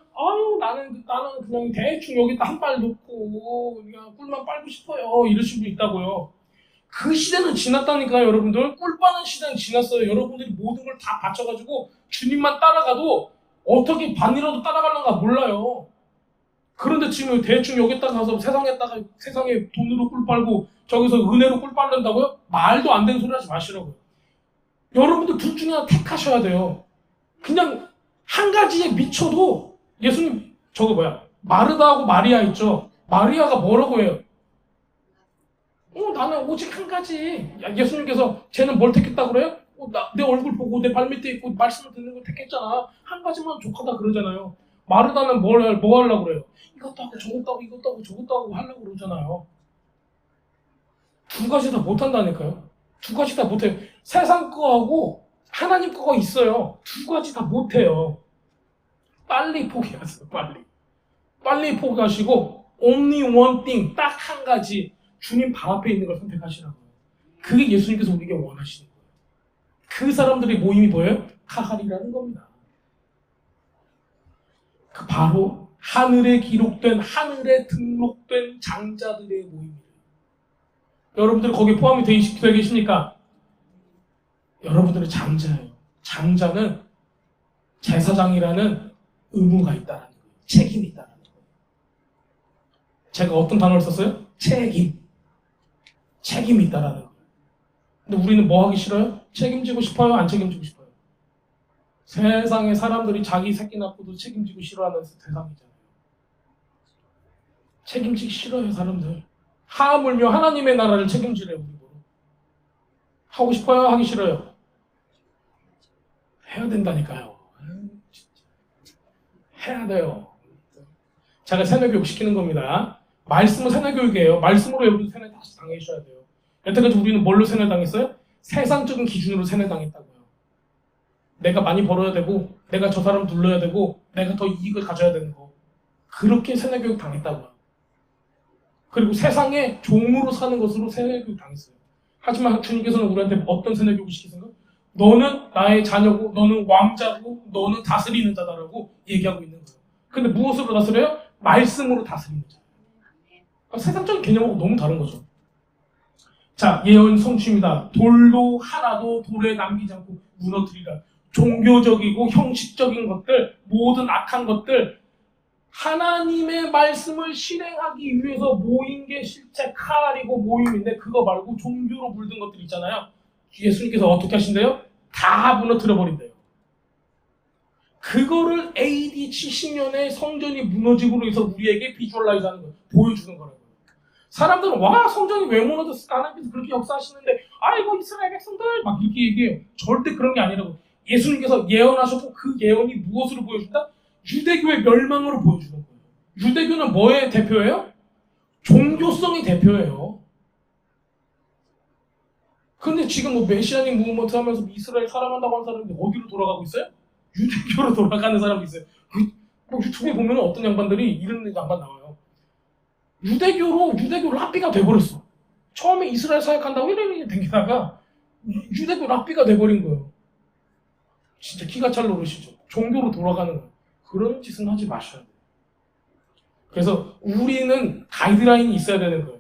나는 그냥 대충 여기다 한 발 놓고 그냥 꿀만 빨고 싶어요. 이러신 분 있다고요. 그 시대는 지났다니까요, 여러분들. 꿀 빠는 시대는 지났어요. 여러분들이 모든 걸 다 바쳐가지고 주님만 따라가도 어떻게 반이라도 따라가려는가 몰라요. 그런데 지금 대충 여기다 가서 세상에 돈으로 꿀 빨고 저기서 은혜로 꿀 빨는다고요? 말도 안 되는 소리 하지 마시라고요. 여러분들 둘 중에 하나 택하셔야 돼요. 그냥 한 가지에 미쳐도 예수님 마르다하고 마리아 있죠. 마리아가 뭐라고 해요? 나는 오직 한 가지. 예수님께서 쟤는 뭘 택했다고 그래요? 내 얼굴 보고 내 발밑에 있고 말씀을 듣는 걸 택했잖아. 한 가지만 족하다 그러잖아요. 마르다는 뭐 하려고 그래요? 이것도 하고 저것도 하고 이것도 하고 저것도 하고 하려고 그러잖아요. 두 가지 다 못한다니까요. 두 가지 다 못해요. 세상 거하고 하나님 거가 있어요. 두 가지 다 못해요. 빨리 포기하세요. 빨리 포기하시고 only one thing, 딱 한 가지 주님 발 앞에 있는 걸 선택하시라고요. 그게 예수님께서 우리에게 원하시는 거예요. 그 사람들의 모임이 뭐예요? 카할이라는 겁니다. 그 바로 하늘에 기록된, 하늘에 등록된 장자들의 모임이에요. 여러분들 거기에 포함이 되어 계십니까? 여러분들은 장자예요. 장자는 제사장이라는 의무가 있다는 거예요. 책임이 있다는 거예요. 제가 어떤 단어를 썼어요? 책임이 있다는 거예요. 근데 우리는 뭐 하기 싫어요? 책임지고 싶어요? 안 책임지고 싶어요? 세상에 사람들이 자기 새끼 낳고도 책임지고 싫어하는 세상이잖아요. 책임지기 싫어요, 사람들. 하물며 하나님의 나라를 책임지래요, 우리 보러. 하고 싶어요? 하기 싫어요? 해야 된다니까요. 해야 돼요. 제가 세뇌교육 시키는 겁니다. 말씀은 세뇌교육이에요. 말씀으로 여러분 세뇌 다시 당하셔야 돼요. 여태까지 우리는 뭘로 세뇌당했어요? 세상적인 기준으로 세뇌당했다고요. 내가 많이 벌어야 되고, 내가 저 사람 눌러야 되고, 내가 더 이익을 가져야 되는 거. 그렇게 세뇌교육 당했다고요. 그리고 세상의 종으로 사는 것으로 세뇌교육 당했어요. 하지만 주님께서는 우리한테 어떤 세뇌교육을 시키세요? 너는 나의 자녀고, 너는 왕자고, 너는 다스리는 자다라고 얘기하고 있는 거예요. 근데 무엇으로 다스려요? 말씀으로 다스리는 자. 그러니까 세상적인 개념하고 너무 다른 거죠. 자, 예언 성취입니다. 돌도 하나도 돌에 남기지 않고 무너뜨리라. 종교적이고 형식적인 것들, 모든 악한 것들, 하나님의 말씀을 실행하기 위해서 모인 게 실제 칼이고 모임인데 그거 말고 종교로 물든 것들 있잖아요. 예수님께서 어떻게 하신대요? 다 무너뜨려 버린대요. 그거를 AD 70년에 성전이 무너지고 해서 우리에게 비주얼라이즈하는 거예요. 보여주는 거라고요. 사람들은 와 성전이 왜 무너졌을까? 하나님께서 그렇게 역사하시는데 아이고 이스라엘 백성들 막 이렇게 얘기해요. 절대 그런 게 아니라고. 예수님께서 예언하셨고 그 예언이 무엇으로 보여준다? 유대교의 멸망으로 보여주는 거예요. 유대교는 뭐의 대표예요? 종교성의 대표예요. 근데 지금 뭐 메시아닉 무브먼트 하면서 이스라엘 사랑한다고 하는 사람들이 어디로 돌아가고 있어요? 유대교로 돌아가는 사람도 있어요. 뭐 유튜브에 보면 어떤 양반들이 이런 양반 나와요. 유대교 랍비가 돼버렸어. 처음에 이스라엘 사역한다고 이러니 댕기다가 유대교 랍비가 돼버린 거예요. 진짜 기가 찰 노릇이죠. 종교로 돌아가는 거예요. 그런 짓은 하지 마셔야 돼요. 그래서 우리는 가이드라인이 있어야 되는 거예요.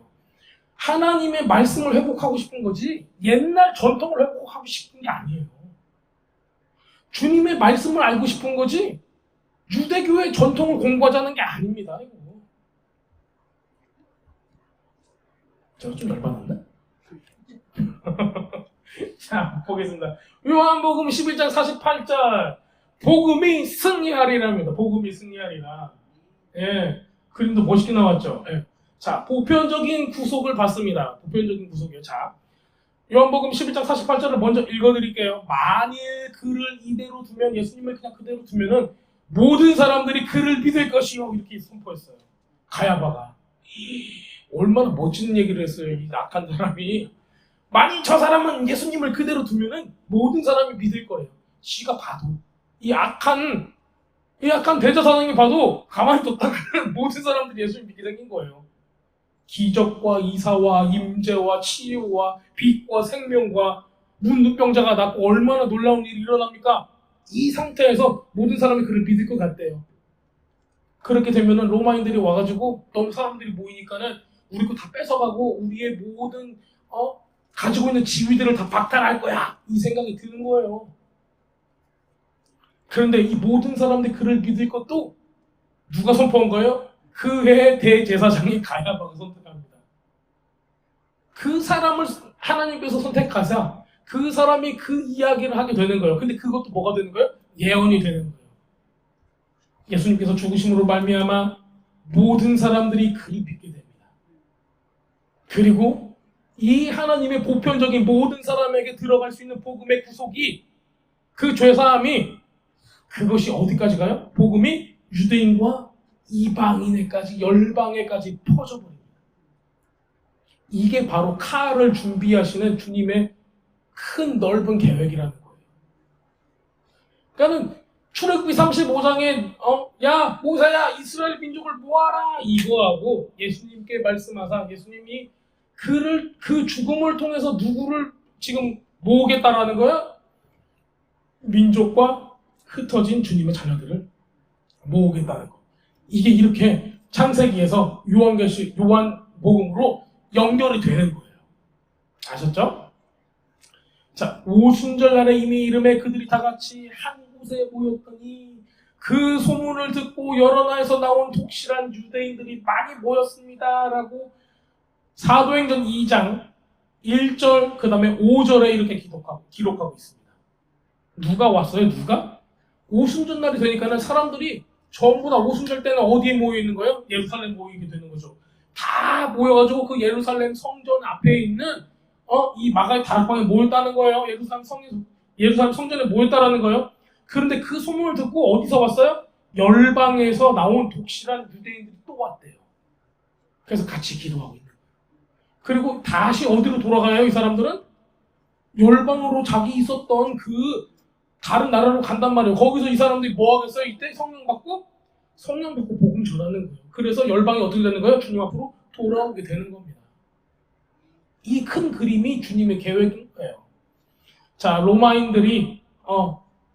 하나님의 말씀을 회복하고 싶은 거지 옛날 전통을 회복하고 싶은 게 아니에요. 주님의 말씀을 알고 싶은 거지 유대교의 전통을 공부하자는 게 아닙니다. 이거. 제가 좀 열받았네? 자, 보겠습니다. 요한복음 11장 48절 복음이 승리하리랍니다. 복음이 승리하리라. 예, 그림도 멋있게 나왔죠. 예. 자, 보편적인 구속을 받습니다. 보편적인 구속이요. 자, 요한복음 11장 48절을 먼저 읽어드릴게요. 만일 그를 이대로 두면, 예수님을 그냥 그대로 두면은 모든 사람들이 그를 믿을 것이요. 이렇게 선포했어요. 가야바가. 얼마나 멋진 얘기를 했어요. 이 악한 사람이. 만일 저 사람은 예수님을 그대로 두면은 모든 사람이 믿을 거예요. 지가 봐도. 이 악한 대제사장이 봐도 가만히 뒀다가 모든 사람들이 예수님 믿게 생긴 거예요. 기적과 이사와 임재와 치유와 빛과 생명과 문둥병자가 낫고 얼마나 놀라운 일이 일어납니까? 이 상태에서 모든 사람이 그를 믿을 것 같대요. 그렇게 되면은 로마인들이 와가지고 너무 사람들이 모이니까는 우리 거 다 뺏어가고 우리의 모든 가지고 있는 지위들을 다 박탈할 거야, 이 생각이 드는 거예요. 그런데 이 모든 사람들이 그를 믿을 것도 누가 선포한 거예요? 그해 대제사장이 가야바가 선택합니다. 그 사람을 하나님께서 선택하사 그 사람이 그 이야기를 하게 되는 거예요. 근데 그것도 뭐가 되는 거예요? 예언이 되는 거예요. 예수님께서 죽으심으로 말미암아 모든 사람들이 그를 믿게 됩니다. 그리고 이 하나님의 보편적인 모든 사람에게 들어갈 수 있는 복음의 구속이, 그 죄사함이, 그것이 어디까지 가요? 복음이 유대인과 이방인에까지, 열방에까지 퍼져버립니다. 이게 바로 칼을 준비하시는 주님의 큰 넓은 계획이라는 거예요. 그러니까는 출애굽기 35장에 야 모세야 이스라엘 민족을 모아라 이거하고 예수님께 말씀하사 예수님이 그 죽음을 통해서 누구를 지금 모으겠다라는 거야? 민족과 흩어진 주님의 자녀들을 모으겠다는 거. 이게 이렇게 창세기에서 요한복음으로 연결이 되는 거예요. 아셨죠? 자, 오순절날에 이미 이름에 그들이 다 같이 한 곳에 모였더니 그 소문을 듣고 여러 나라에서 나온 독실한 유대인들이 많이 모였습니다 라고 사도행전 2장 1절 그 다음에 5절에 이렇게 기록하고 있습니다. 누가 왔어요? 누가? 오순절날이 되니까는 사람들이 전부 다 오순절 때는 어디에 모여 있는 거예요? 예루살렘 모이게 되는 거죠. 다 모여가지고 그 예루살렘 성전 앞에 있는 이 마가의 다락방에 모였다는 거예요. 예루살렘 성전에 모였다라는 거예요. 그런데 그 소문을 듣고 어디서 왔어요? 열방에서 나온 독실한 유대인들이 또 왔대요. 그래서 같이 기도하고 있는 거예요. 그리고 다시 어디로 돌아가요? 이 사람들은 열방으로 자기 있었던 그 다른 나라로 간단 말이에요. 거기서 이 사람들이 뭐 하겠어요? 이때 성령 받고 복음 전하는 거예요. 그래서 열방이 어떻게 되는 거예요? 주님 앞으로 돌아오게 되는 겁니다. 이 큰 그림이 주님의 계획인 거예요. 자, 로마인들이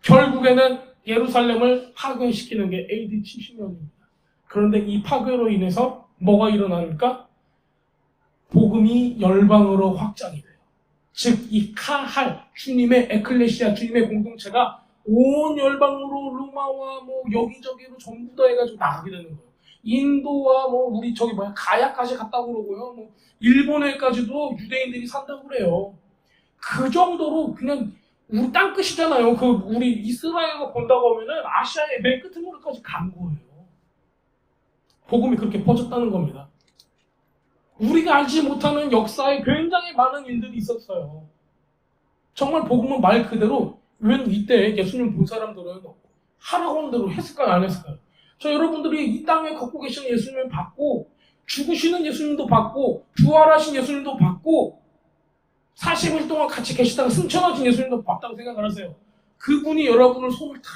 결국에는 예루살렘을 파괴시키는 게 AD 70년입니다. 그런데 이 파괴로 인해서 뭐가 일어나니까 복음이 열방으로 확장이 돼요. 즉, 이 카할, 주님의 에클레시아, 주님의 공동체가 온 열방으로 로마와 뭐 여기저기로 전부 다 해가지고 나가게 되는 거예요. 인도와 뭐 우리 가야까지 갔다고 그러고요. 뭐 일본에까지도 유대인들이 산다고 그래요. 그 정도로 그냥 우리 땅끝이잖아요. 우리 이스라엘과 본다고 하면은 아시아의 맨 끝으로까지 간 거예요. 복음이 그렇게 퍼졌다는 겁니다. 우리가 알지 못하는 역사에 굉장히 많은 일들이 있었어요. 정말 복음은 말 그대로 이때 예수님 본 사람들은 하라고 하는 대로 했을까요? 안 했을까요? 여러분들이 이 땅에 갖고 계시는 예수님을 받고 죽으시는 예수님도 받고 부활하신 예수님도 받고 40일 동안 같이 계시다가 승천하신 예수님도 봤다고 생각을 하세요. 그분이 여러분을 손을 탁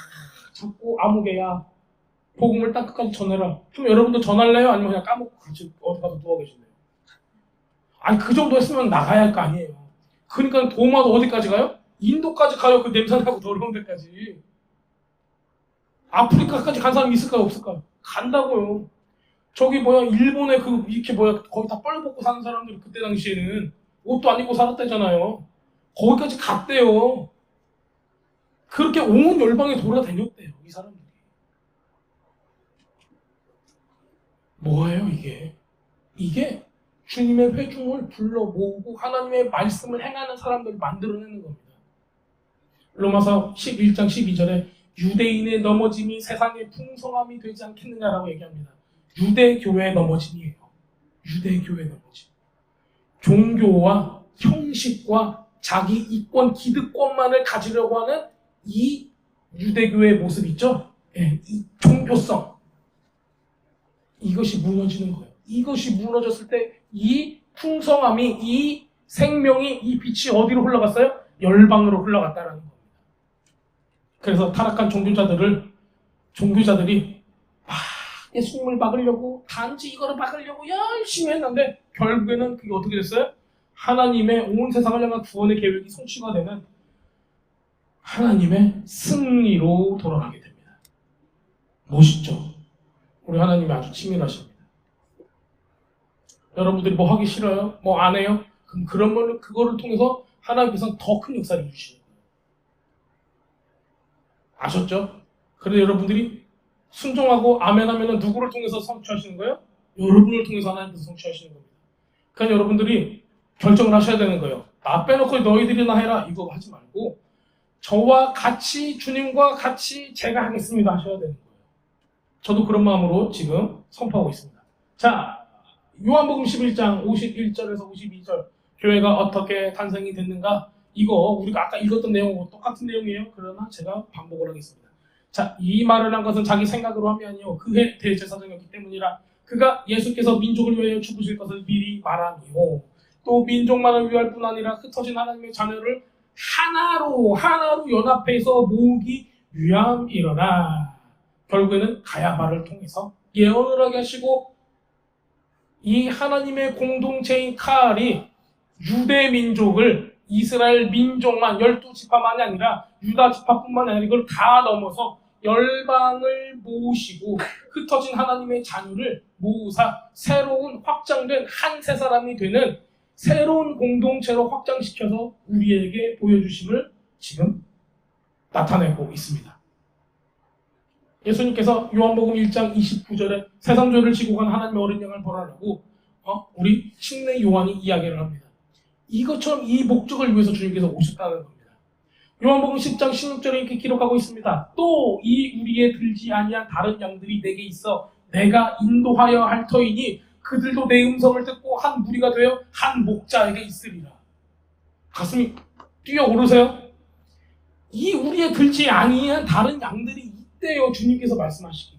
잡고 아무개야 복음을 땅끝까지 전해라. 그럼 여러분도 전할래요? 아니면 그냥 까먹고 같이 어디 가서 누워 계실래요? 아니 그 정도 했으면 나가야 할 거 아니에요. 그러니까 도마도 어디까지 가요? 인도까지 가요. 그 냄새나고 더러운 데까지. 아프리카까지 간 사람이 있을까요? 없을까요? 간다고요. 일본에 거의 다 뻘벗고 사는 사람들이 그때 당시에는 옷도 안 입고 살았대잖아요. 거기까지 갔대요. 그렇게 온 열방에 돌아다녔대요, 이 사람들이. 뭐예요, 이게? 이게 주님의 회중을 불러 모으고 하나님의 말씀을 행하는 사람들을 만들어내는 겁니다. 로마서 11장 12절에 유대인의 넘어짐이 세상의 풍성함이 되지 않겠느냐라고 얘기합니다. 유대교회의 넘어짐이에요. 유대교회의 넘어짐. 종교와 형식과 자기 이권, 기득권만을 가지려고 하는 이 유대교회의 모습 있죠? 네, 이 종교성. 이것이 무너지는 거예요. 이것이 무너졌을 때 이 풍성함이, 이 생명이, 이 빛이 어디로 흘러갔어요? 열방으로 흘러갔다라는 겁니다. 그래서 타락한 종교자들이 예수님을 막으려고 단지 이거를 막으려고 열심히 했는데 결국에는 그게 어떻게 됐어요? 하나님의 온 세상을 향한 구원의 계획이 성취가 되는 하나님의 승리로 돌아가게 됩니다. 멋있죠? 우리 하나님이 아주 치밀하십니다. 여러분들이 뭐 하기 싫어요? 뭐 안 해요? 그럼 그거를 통해서 하나님께서는 더 큰 역사를 이루시는 거예요. 아셨죠? 그런데 여러분들이 순종하고 아멘 하면은 누구를 통해서 성취하시는 거예요? 여러분을 통해서 하나님께서 성취하시는 겁니다. 그러니까 여러분들이 결정을 하셔야 되는 거예요. 나 빼놓고 너희들이나 해라 이거 하지 말고 저와 같이 주님과 같이 제가 하겠습니다 하셔야 되는 거예요. 저도 그런 마음으로 지금 선포하고 있습니다. 자, 요한복음 11장 51절에서 52절 교회가 어떻게 탄생이 됐는가 이거 우리가 아까 읽었던 내용과 똑같은 내용이에요. 그러나 제가 반복을 하겠습니다. 자, 이 말을 한 것은 자기 생각으로 함이 아니요 그의 대제사장이었기 때문이라 그가 예수께서 민족을 위하여 죽으실 것을 미리 말하니요 또 민족만을 위할 뿐 아니라 흩어진 하나님의 자녀를 하나로 연합해서 모으기 위함이러나 결국에는 가야바를 통해서 예언을 하게 하시고 이 하나님의 공동체인 카알이 유대 민족을 이스라엘 민족만 12지파만이 아니라 유다 지파뿐만 아니라 이걸 다 넘어서 열방을 모으시고 흩어진 하나님의 자녀를 모으사 새로운 확장된 한 세 사람이 되는 새로운 공동체로 확장시켜서 우리에게 보여주심을 지금 나타내고 있습니다. 예수님께서 요한복음 1장 29절에 세상죄를 지고 간 하나님의 어린 양을 벌하라고 우리 침례 요한이 이야기를 합니다. 이것처럼 이 목적을 위해서 주님께서 오셨다는 겁니다. 요한복음 10장 16절에 이렇게 기록하고 있습니다. 또 이 우리에 들지 아니한 다른 양들이 내게 있어 내가 인도하여 할 터이니 그들도 내 음성을 듣고 한 무리가 되어 한 목자에게 있으리라. 가슴이 뛰어오르세요? 이 우리에 들지 아니한 다른 양들이 있대요. 주님께서 말씀하시기를.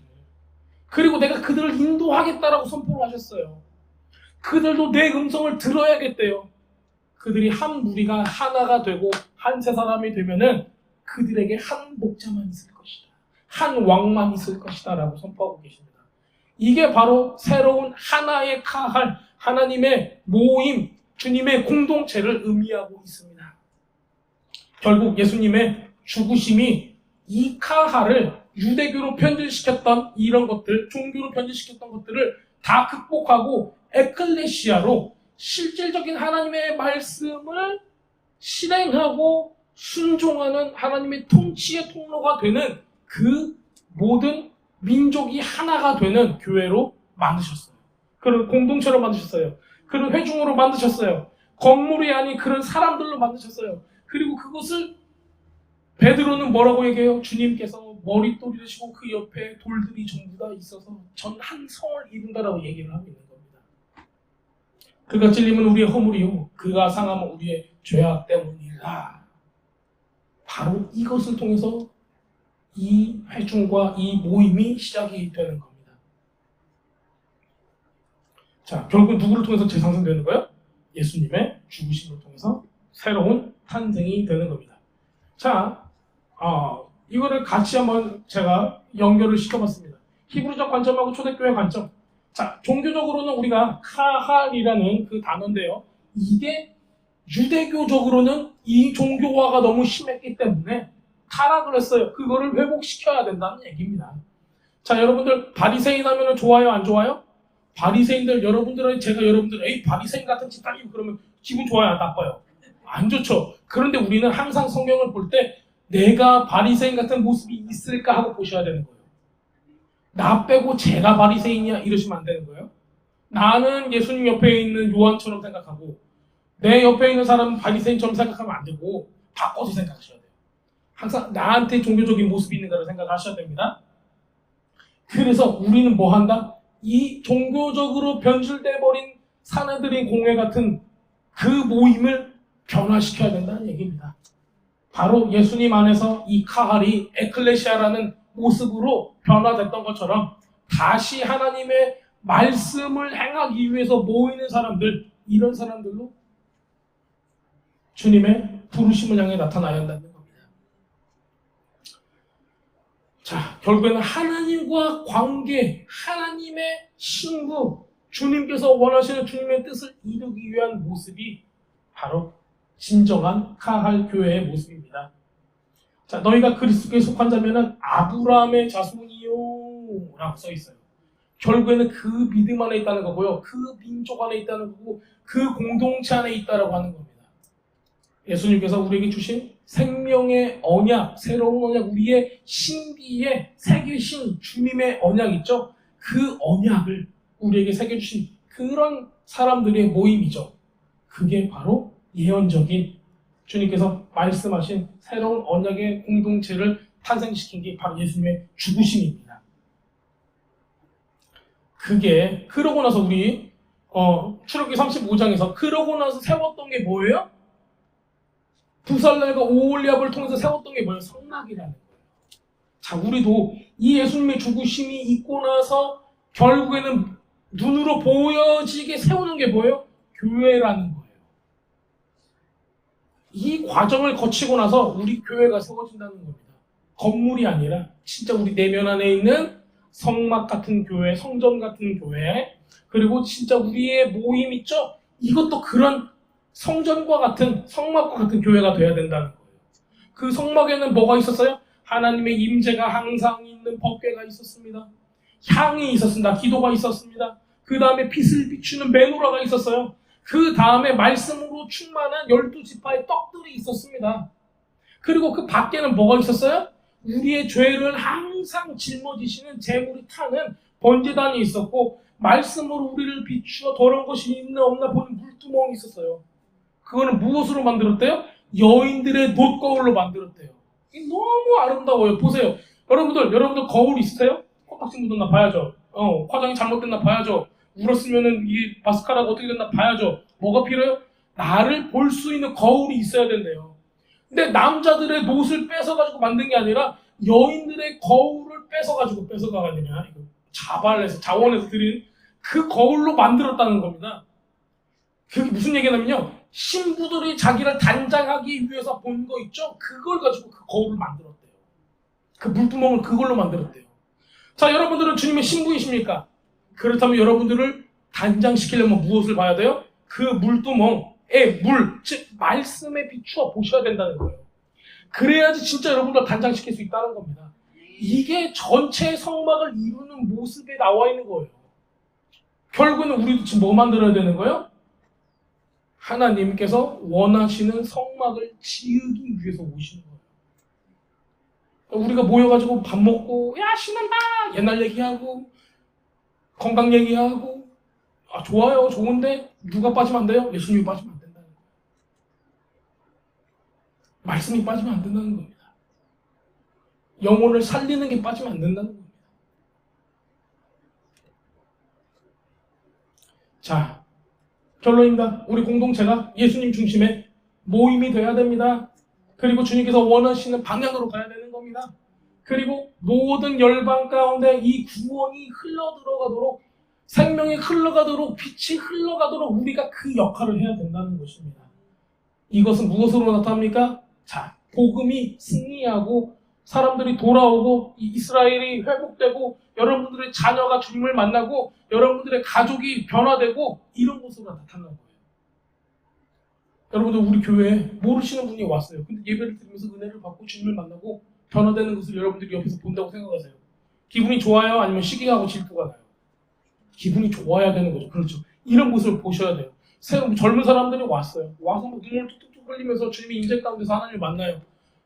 그리고 내가 그들을 인도하겠다라고 선포를 하셨어요. 그들도 내 음성을 들어야겠대요. 그들이 한 무리가 하나가 되고 한 세 사람이 되면은 그들에게 한 목자만 있을 것이다. 한 왕만 있을 것이다 라고 선포하고 계십니다. 이게 바로 새로운 하나의 카할, 하나님의 모임, 주님의 공동체를 의미하고 있습니다. 결국 예수님의 죽으심이 이 카할을 유대교로 변질시켰던 이런 것들, 종교로 변질시켰던 것들을 다 극복하고 에클레시아로 실질적인 하나님의 말씀을 실행하고 순종하는 하나님의 통치의 통로가 되는 그 모든 민족이 하나가 되는 교회로 만드셨어요. 그런 공동체로 만드셨어요. 그런 회중으로 만드셨어요. 건물이 아닌 그런 사람들로 만드셨어요. 그리고 그것을 베드로는 뭐라고 얘기해요? 주님께서 머릿돌이 되시고 그 옆에 돌들이 전부 다 있어서 전 한 성을 이룬다라고 얘기를 하고 있는 겁니다. 그가 찔림은 우리의 허물이요 그가 상함은 우리의 죄악 때문이라. 바로 이것을 통해서 이 회중과 이 모임이 시작이 되는 겁니다. 자, 결국 누구를 통해서 재상생되는 거예요? 예수님의 죽으심을 통해서 새로운 탄생이 되는 겁니다. 자, 이거를 같이 한번 제가 연결을 시켜봤습니다. 히브리적 관점하고 초대교회 관점. 자, 종교적으로는 우리가 카할이라는 그 단어인데요. 이게 유대교적으로는 이 종교화가 너무 심했기 때문에 타락을 했어요. 그거를 회복시켜야 된다는 얘기입니다. 자, 여러분들 바리새인 하면 좋아요, 안 좋아요? 바리새인들 제가 여러분들 에이 바리새인 같은 집단이 그러면 기분 좋아요, 나빠요? 안 좋죠. 그런데 우리는 항상 성경을 볼 때 내가 바리새인 같은 모습이 있을까 하고 보셔야 되는 거예요. 나 빼고 제가 바리새인이야 이러시면 안 되는 거예요. 나는 예수님 옆에 있는 요한처럼 생각하고 내 옆에 있는 사람은 바리새인처럼 생각하면 안 되고 바꿔서 생각하셔야 돼요. 항상 나한테 종교적인 모습이 있는가를 생각하셔야 됩니다. 그래서 우리는 뭐 한다? 이 종교적으로 변질돼 버린 사내들인 공회 같은 그 모임을 변화시켜야 된다는 얘기입니다. 바로 예수님 안에서 이 카할이 에클레시아라는 모습으로 변화됐던 것처럼 다시 하나님의 말씀을 행하기 위해서 모이는 사람들, 이런 사람들로 주님의 부르심을 향해 나타나야 한다는 겁니다. 자, 결국에는 하나님과 관계, 하나님의 신부, 주님께서 원하시는 주님의 뜻을 이루기 위한 모습이 바로 진정한 카할 교회의 모습입니다. 자, 너희가 그리스도께 속한 자면은 아브라함의 자손이요 라고 써 있어요. 결국에는 그 믿음 안에 있다는 거고요. 그 민족 안에 있다는 거고 그 공동체 안에 있다라고 하는 겁니다. 예수님께서 우리에게 주신 생명의 언약, 새로운 언약, 우리의 신비에 새기신 주님의 언약 있죠? 그 언약을 우리에게 새겨주신 그런 사람들의 모임이죠. 그게 바로 예언적인 주님께서 말씀하신 새로운 언약의 공동체를 탄생시킨 게 바로 예수님의 죽으심입니다. 그게 그러고 나서 우리 출애굽기 35장에서 그러고 나서 세웠던 게 뭐예요? 부살렐과 오홀리압을 통해서 세웠던 게 뭐예요? 성막이라는 거예요. 자, 우리도 이 예수님의 죽으심이 있고 나서 결국에는 눈으로 보여지게 세우는 게 뭐예요? 교회라는 거예요. 이 과정을 거치고 나서 우리 교회가 세워진다는 겁니다. 건물이 아니라 진짜 우리 내면 안에 있는 성막 같은 교회, 성전 같은 교회, 그리고 진짜 우리의 모임 있죠? 이것도 그런 성전과 같은, 성막과 같은 교회가 돼야 된다는 거예요. 그 성막에는 뭐가 있었어요? 하나님의 임재가 항상 있는 법궤가 있었습니다. 향이 있었습니다. 기도가 있었습니다. 그 다음에 빛을 비추는 메노라가 있었어요. 그 다음에 말씀으로 충만한 12지파의 떡들이 있었습니다. 그리고 그 밖에는 뭐가 있었어요? 우리의 죄를 항상 짊어지시는 재물이 타는 번제단이 있었고, 말씀으로 우리를 비추어 더러운 것이 있나 없나 보는 물두멍이 있었어요. 그거는 무엇으로 만들었대요? 여인들의 놋거울로 만들었대요. 이게 너무 아름다워요. 보세요. 여러분들 거울 있으세요? 코딱지 묻었나 봐야죠. 화장이 잘못됐나 봐야죠. 울었으면은 이 마스카라가 어떻게 됐나 봐야죠. 뭐가 필요해요? 나를 볼 수 있는 거울이 있어야 된대요. 근데 남자들의 놋을 뺏어가지고 만든 게 아니라 여인들의 거울을 뺏어가가 아니라 자원해서 드린 그 거울로 만들었다는 겁니다. 그게 무슨 얘기냐면요. 신부들이 자기를 단장하기 위해서 본 거 있죠? 그걸 가지고 그 거울을 만들었대요. 그 물두멍을 그걸로 만들었대요. 자, 여러분들은 주님의 신부이십니까? 그렇다면 여러분들을 단장시키려면 무엇을 봐야 돼요? 그 물두멍의 물, 즉 말씀에 비추어 보셔야 된다는 거예요. 그래야지 진짜 여러분들 단장시킬 수 있다는 겁니다. 이게 전체 성막을 이루는 모습에 나와 있는 거예요. 결국은 우리도 지금 뭐 만들어야 되는 거예요? 하나님께서 원하시는 성막을 지으기 위해서 오시는 거예요. 우리가 모여가지고 밥 먹고 야 신난다 옛날 얘기하고 건강 얘기하고 좋아요 좋은데 누가 빠지면 안 돼요? 예수님이 빠지면 안 된다는 거예요. 말씀이 빠지면 안 된다는 겁니다. 영혼을 살리는 게 빠지면 안 된다는 겁니다. 자, 결론입니다. 우리 공동체가 예수님 중심의 모임이 돼야 됩니다. 그리고 주님께서 원하시는 방향으로 가야 되는 겁니다. 그리고 모든 열방 가운데 이 구원이 흘러들어가도록, 생명이 흘러가도록, 빛이 흘러가도록 우리가 그 역할을 해야 된다는 것입니다. 이것은 무엇으로 나타납니까? 자, 복음이 승리하고 사람들이 돌아오고 이스라엘이 회복되고 여러분들의 자녀가 주님을 만나고 여러분들의 가족이 변화되고 이런 모습으로 나타나는 거예요. 여러분들 우리 교회에 모르시는 분이 왔어요. 근데 예배를 드리면서 은혜를 받고 주님을 만나고 변화되는 것을 여러분들이 옆에서 본다고 생각하세요. 기분이 좋아요? 아니면 시기하고 질투가 나요? 기분이 좋아야 되는 거죠. 그렇죠. 이런 모습을 보셔야 돼요. 젊은 사람들이 왔어요. 와서 눈물 뚝뚝뚝 흘리면서 주님의 인재 가운데서 하나님을 만나요.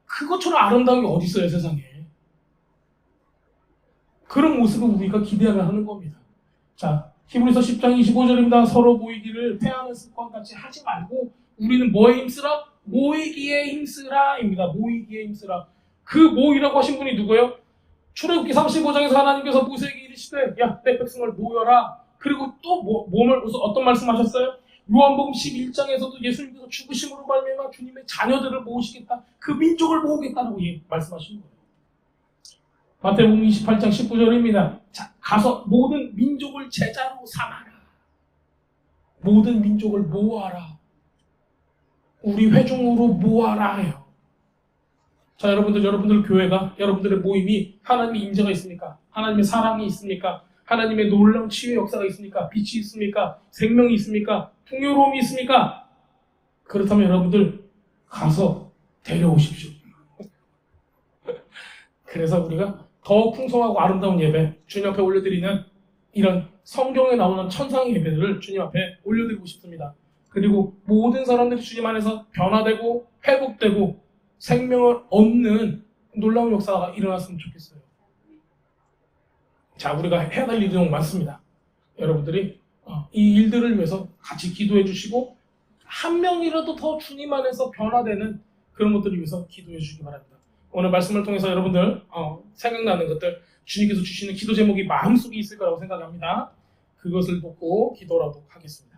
그것처럼 아름다운 게 어디 있어요, 세상에. 그런 모습을 우리가 기대하며 하는 겁니다. 자, 히브리서 10장 25절입니다. 서로 모이기를 패하는 습관같이 하지 말고 우리는 뭐에 힘쓰라? 모이기에 힘쓰라입니다. 모이기에 힘쓰라. 그 모이라고 하신 분이 누구예요? 출애굽기 35장에서 하나님께서 모세에게 이르시되 야, 내 백성을 모여라. 그리고 또 어떤 말씀하셨어요? 요한복음 11장에서도 예수님께서 죽으심으로 말미암아 주님의 자녀들을 모으시겠다. 그 민족을 모으겠다라고 말씀하신 거예요. 마태복음 28장 19절입니다. 자, 가서 모든 민족을 제자로 삼아라. 모든 민족을 모아라. 우리 회중으로 모아라 해요. 자, 여러분들 교회가, 여러분들의 모임이 하나님의 임재가 있습니까? 하나님의 사랑이 있습니까? 하나님의 놀라운 치유의 역사가 있습니까? 빛이 있습니까? 생명이 있습니까? 풍요로움이 있습니까? 그렇다면 여러분들 가서 데려오십시오. 그래서 우리가 더 풍성하고 아름다운 예배, 주님 앞에 올려드리는 이런 성경에 나오는 천상의 예배들을 주님 앞에 올려드리고 싶습니다. 그리고 모든 사람들이 주님 안에서 변화되고 회복되고 생명을 얻는 놀라운 역사가 일어났으면 좋겠어요. 자, 우리가 해야 될 일이 너무 많습니다. 여러분들이 이 일들을 위해서 같이 기도해 주시고 한 명이라도 더 주님 안에서 변화되는 그런 것들을 위해서 기도해 주시기 바랍니다. 오늘 말씀을 통해서 여러분들 생각나는 것들, 주님께서 주시는 기도 제목이 마음속에 있을 거라고 생각합니다. 그것을 놓고 기도라도 하겠습니다.